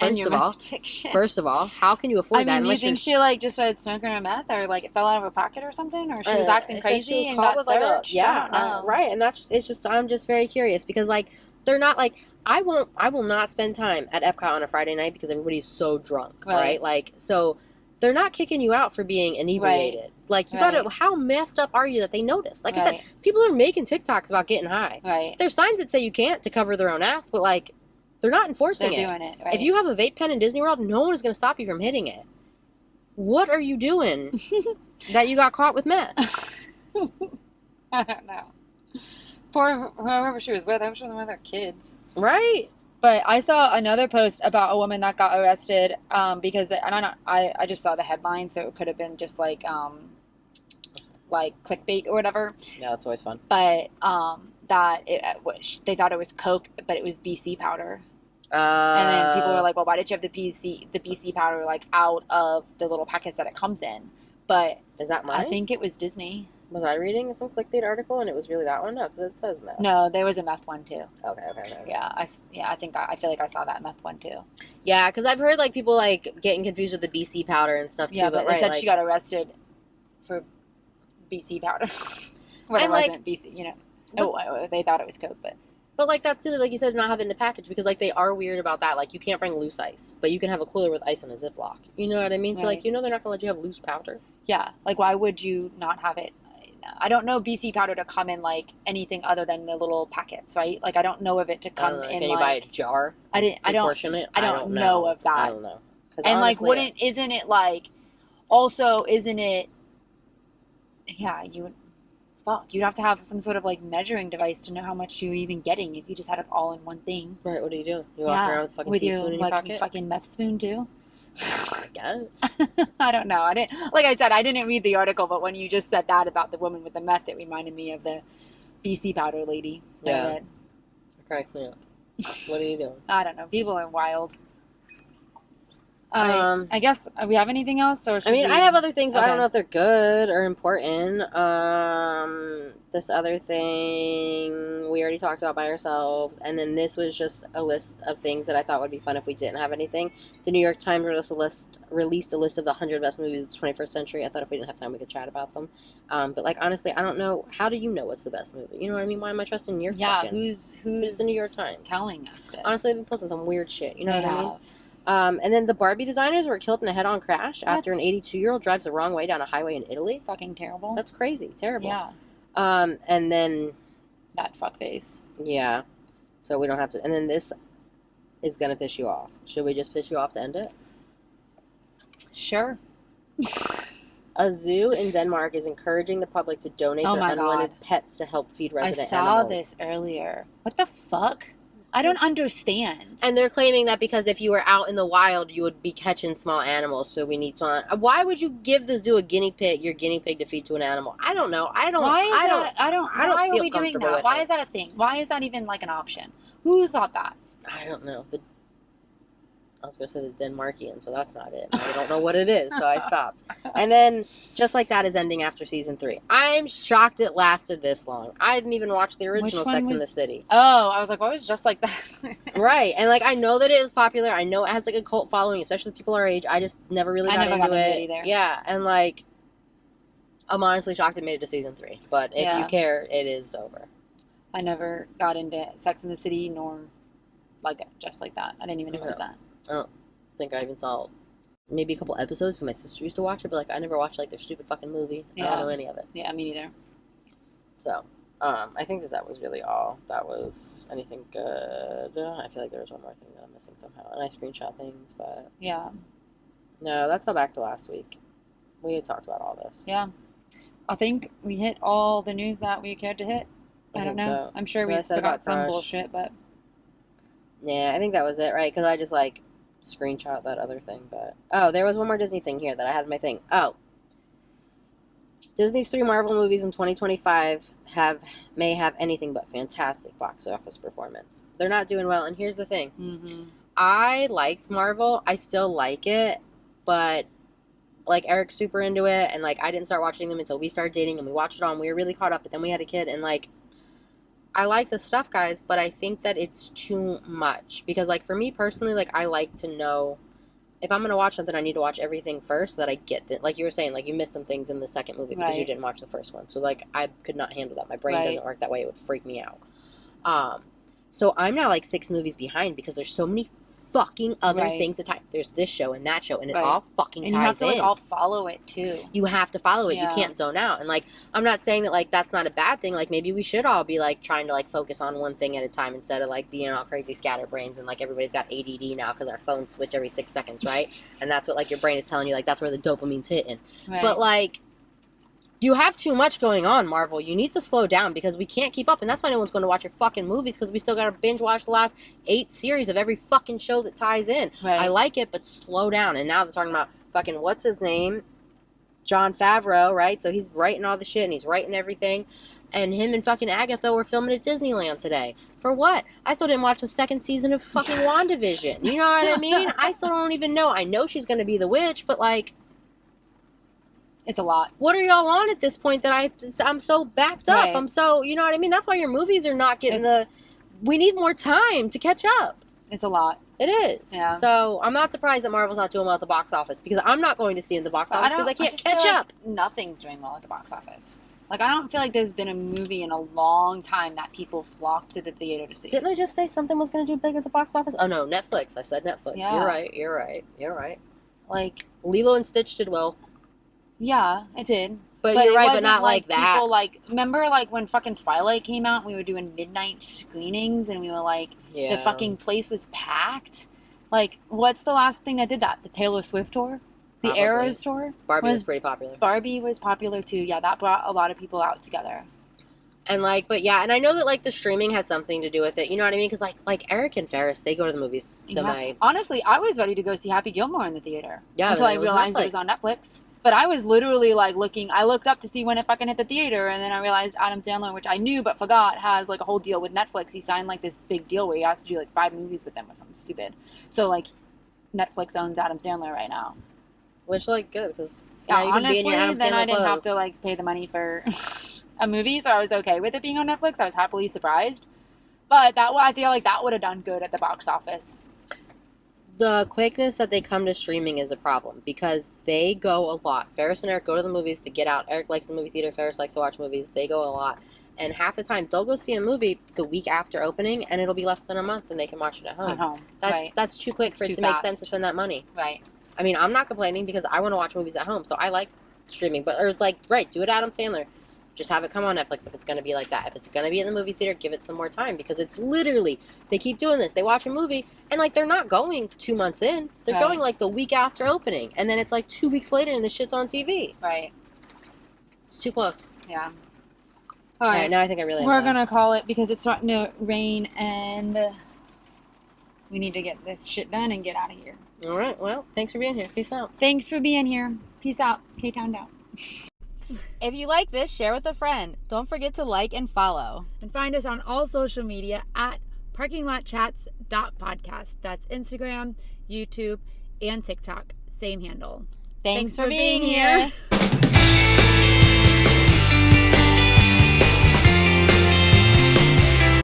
First of all, how can you afford that? I mean, do you think she like just started smoking her meth, or like it fell out of her pocket or something, or she was acting crazy and got searched? I don't know. Right, and I'm just very curious because like they're not like I will not spend time at Epcot on a Friday night because everybody's so drunk, right? Like so. They're not kicking you out for being inebriated. Right. Like, you gotta, how messed up are you that they notice? Like I said, people are making TikToks about getting high. Right. There's signs that say you can't to cover their own ass, but like, they're not enforcing They're doing it, right. If you have a vape pen in Disney World, no one is going to stop you from hitting it. What are you doing that you got caught with meth? I don't know. Poor whoever she was with. I hope she wasn't with her kids. Right. But I saw another post about a woman that got arrested because I just saw the headline, so it could have been just like clickbait or whatever. Yeah, that's always fun. But they thought it was Coke, but it was BC powder. And then people were like, "Well, why did you have the BC powder like out of the little packets that it comes in?" But is that mine? I think it was Disney. Was I reading some clickbait article and it was really that one? No, because it says meth. No, there was a meth one too. Okay. Yeah, I feel like I saw that meth one too. Yeah, because I've heard like people like getting confused with the BC powder and stuff too. Yeah, but they said she got arrested for BC powder. When it wasn't BC, you know. They thought it was Coke, but like that's silly, like you said, not having the package because like they are weird about that. Like you can't bring loose ice, but you can have a cooler with ice in a Ziploc. You know what I mean? Right. So like they're not gonna let you have loose powder. Yeah, like why would you not have it? I don't know BC powder to come in like anything other than the little packets, right? Like I don't know of it to come in. Can you buy a jar? I don't know of that. I don't know. And honestly, like, isn't it like? Also, isn't it? Yeah, you'd have to have some sort of like measuring device to know how much you're even getting if you just had it all in one thing. Right. What do? You walk around with a fucking teaspoon in your pocket? Fucking meth spoon too. I guess. I don't know. Like I said, I didn't read the article, but when you just said that about the woman with the meth, it reminded me of the BC powder lady. Yeah. It cracks me up. What are you doing? I don't know. People are wild. I guess, we have anything else? Or I have other things, but I don't know if they're good or important. This other thing we already talked about by ourselves, and then this was just a list of things that I thought would be fun if we didn't have anything. The New York Times released a list of the 100 best movies of the 21st century. I thought if we didn't have time, we could chat about them. But like honestly, I don't know. How do you know what's the best movie? You know what I mean? Why am I trusting your fucking? Who's the New York Times telling us this? Honestly, they've been posting some weird shit. You know what I mean? And then the Barbie designers were killed in a head-on crash after an 82-year-old drives the wrong way down a highway in Italy. Fucking terrible. That's crazy. Terrible. Yeah. And then... that fuckface. Yeah. So we don't have to... And then this is going to piss you off. Should we just piss you off to end it? Sure. A zoo in Denmark is encouraging the public to donate their unwanted pets to help feed resident animals. I saw this earlier. What the fuck? I don't understand. And they're claiming that because if you were out in the wild, you would be catching small animals, so we need to... Why would you give the zoo your guinea pig to feed to an animal? I don't know. Why are we doing that? Why is that a thing? Why is that even like an option? Who thought that? I don't know. I was going to say the Denmarkians, but that's not it. I don't know what it is, so I stopped. And then, Just Like That is ending after season 3. I'm shocked it lasted this long. I didn't even watch the original Sex and the City. Oh, I was like, what was Just Like That? Right. And, like, I know that it was popular. I know it has, like, a cult following, especially with people our age. I just never really got into it. Either. Yeah. And, like, I'm honestly shocked it made it to season 3. But if you care, it is over. I never got into Sex and the City, nor like Just Like That. I didn't even know it was that. I don't think I even saw maybe a couple episodes because my sister used to watch it, but like I never watched like their stupid fucking movie. Yeah. I don't know any of it. Yeah, me neither. So, I think that was really all. That was anything good. I feel like there was one more thing that I'm missing somehow, and I screenshot things, but yeah. No, that's all back to last week. We had talked about all this. Yeah, I think we hit all the news that we cared to hit. I don't know. So. I'm sure we forgot some bullshit, but yeah, I think that was it, right? Because I just like screenshot that other thing, but there was one more Disney thing here that I had in my thing. Disney's 3 Marvel movies in 2025 may have anything but fantastic box office performance. They're not doing well, and here's the thing. Mm-hmm. I liked Marvel. I still like it, but like Eric's super into it, and like I didn't start watching them until we started dating, and we watched it all, and we were really caught up, but then we had a kid, and like I like the stuff, guys, but I think that it's too much. Because, like, for me personally, like, I like to know if I'm going to watch something, I need to watch everything first so that I get that. Like you were saying, like, you missed some things in the second movie because you didn't watch the first one. So, like, I could not handle that. My brain doesn't work that way. It would freak me out. So I'm now, like, 6 movies behind because there's so many fucking other things at time. There's this show and that show, and it all fucking ties in. And you have to like all follow it too. You have to follow it. You can't zone out. And like, I'm not saying that like that's not a bad thing. Like maybe we should all be like trying to like focus on one thing at a time instead of like being all crazy scatterbrains and like everybody's got ADD now because our phones switch every 6 seconds, right? And that's what like your brain is telling you, like that's where the dopamine's hitting. Right. But like, you have too much going on, Marvel. You need to slow down because we can't keep up. And that's why no one's going to watch your fucking movies because we still got to binge watch the last 8 series of every fucking show that ties in. Right. I like it, but slow down. And now they're talking about fucking, what's his name? Jon Favreau, right? So he's writing all the shit and he's writing everything. And him and fucking Agatha were filming at Disneyland today. For what? I still didn't watch the 2nd season of fucking WandaVision. You know what I mean? I still don't even know. I know she's going to be the witch, but like... It's a lot. What are y'all on at this point that I'm so backed up? I'm so, you know what I mean? That's why your movies are not getting we need more time to catch up. It's a lot. It is. Yeah. So I'm not surprised that Marvel's not doing well at the box office because I'm not going to see it in the box office because I can't catch up. Nothing's doing well at the box office. Like, I don't feel like there's been a movie in a long time that people flocked to the theater to see. Didn't I just say something was going to do big at the box office? Oh, no, Netflix. I said Netflix. Yeah. You're right. Like, Lilo and Stitch did well. Yeah, it did. But you're right, but not like that. People like, remember like when fucking Twilight came out and we were doing midnight screenings and we were like, the fucking place was packed? Like, what's the last thing that did that? The Taylor Swift tour? The Eras tour? Barbie was pretty popular. Barbie was popular too. Yeah, that brought a lot of people out together. And like, but yeah, and I know that like the streaming has something to do with it. You know what I mean? Because like Eric and Ferris, they go to the movies. Honestly, I was ready to go see Happy Gilmore in the theater. Yeah, until I realized it was on Netflix. But I was literally, like, I looked up to see when it fucking hit the theater, and then I realized Adam Sandler, which I knew but forgot, has, like, a whole deal with Netflix. He signed, like, this big deal where he has to do, like, 5 movies with them or something stupid. So, like, Netflix owns Adam Sandler right now. Which, like, good, because honestly, then I didn't have to, like, pay the money for a movie, so I was okay with it being on Netflix. I was happily surprised. But I feel like that would have done good at the box office. The quickness that they come to streaming is a problem because they go a lot. Ferris and Eric go to the movies to get out. Eric likes the movie theater. Ferris likes to watch movies. They go a lot. And half the time, they'll go see a movie the week after opening, and it'll be less than a month, and they can watch it at home. That's too quick for it to make sense to spend that money. Right. I mean, I'm not complaining because I want to watch movies at home, so I like streaming. But, do it Adam Sandler. Just have it come on Netflix if it's going to be like that. If it's going to be in the movie theater, give it some more time, because it's literally, they keep doing this. They watch a movie and like they're not going 2 months in. They're going like the week after opening, and then it's like 2 weeks later and the shit's on TV. Right. It's too close. Yeah. All right, now I think I really We're going to call it because it's starting to rain and we need to get this shit done and get out of here. All right. Well, thanks for being here. Peace out. Thanks for being here. Peace out. K-Town out. If you like this, share with a friend. Don't forget to like and follow. And find us on all social media at parkinglotchats.podcast. That's Instagram, YouTube, and TikTok. Same handle. Thanks for being here.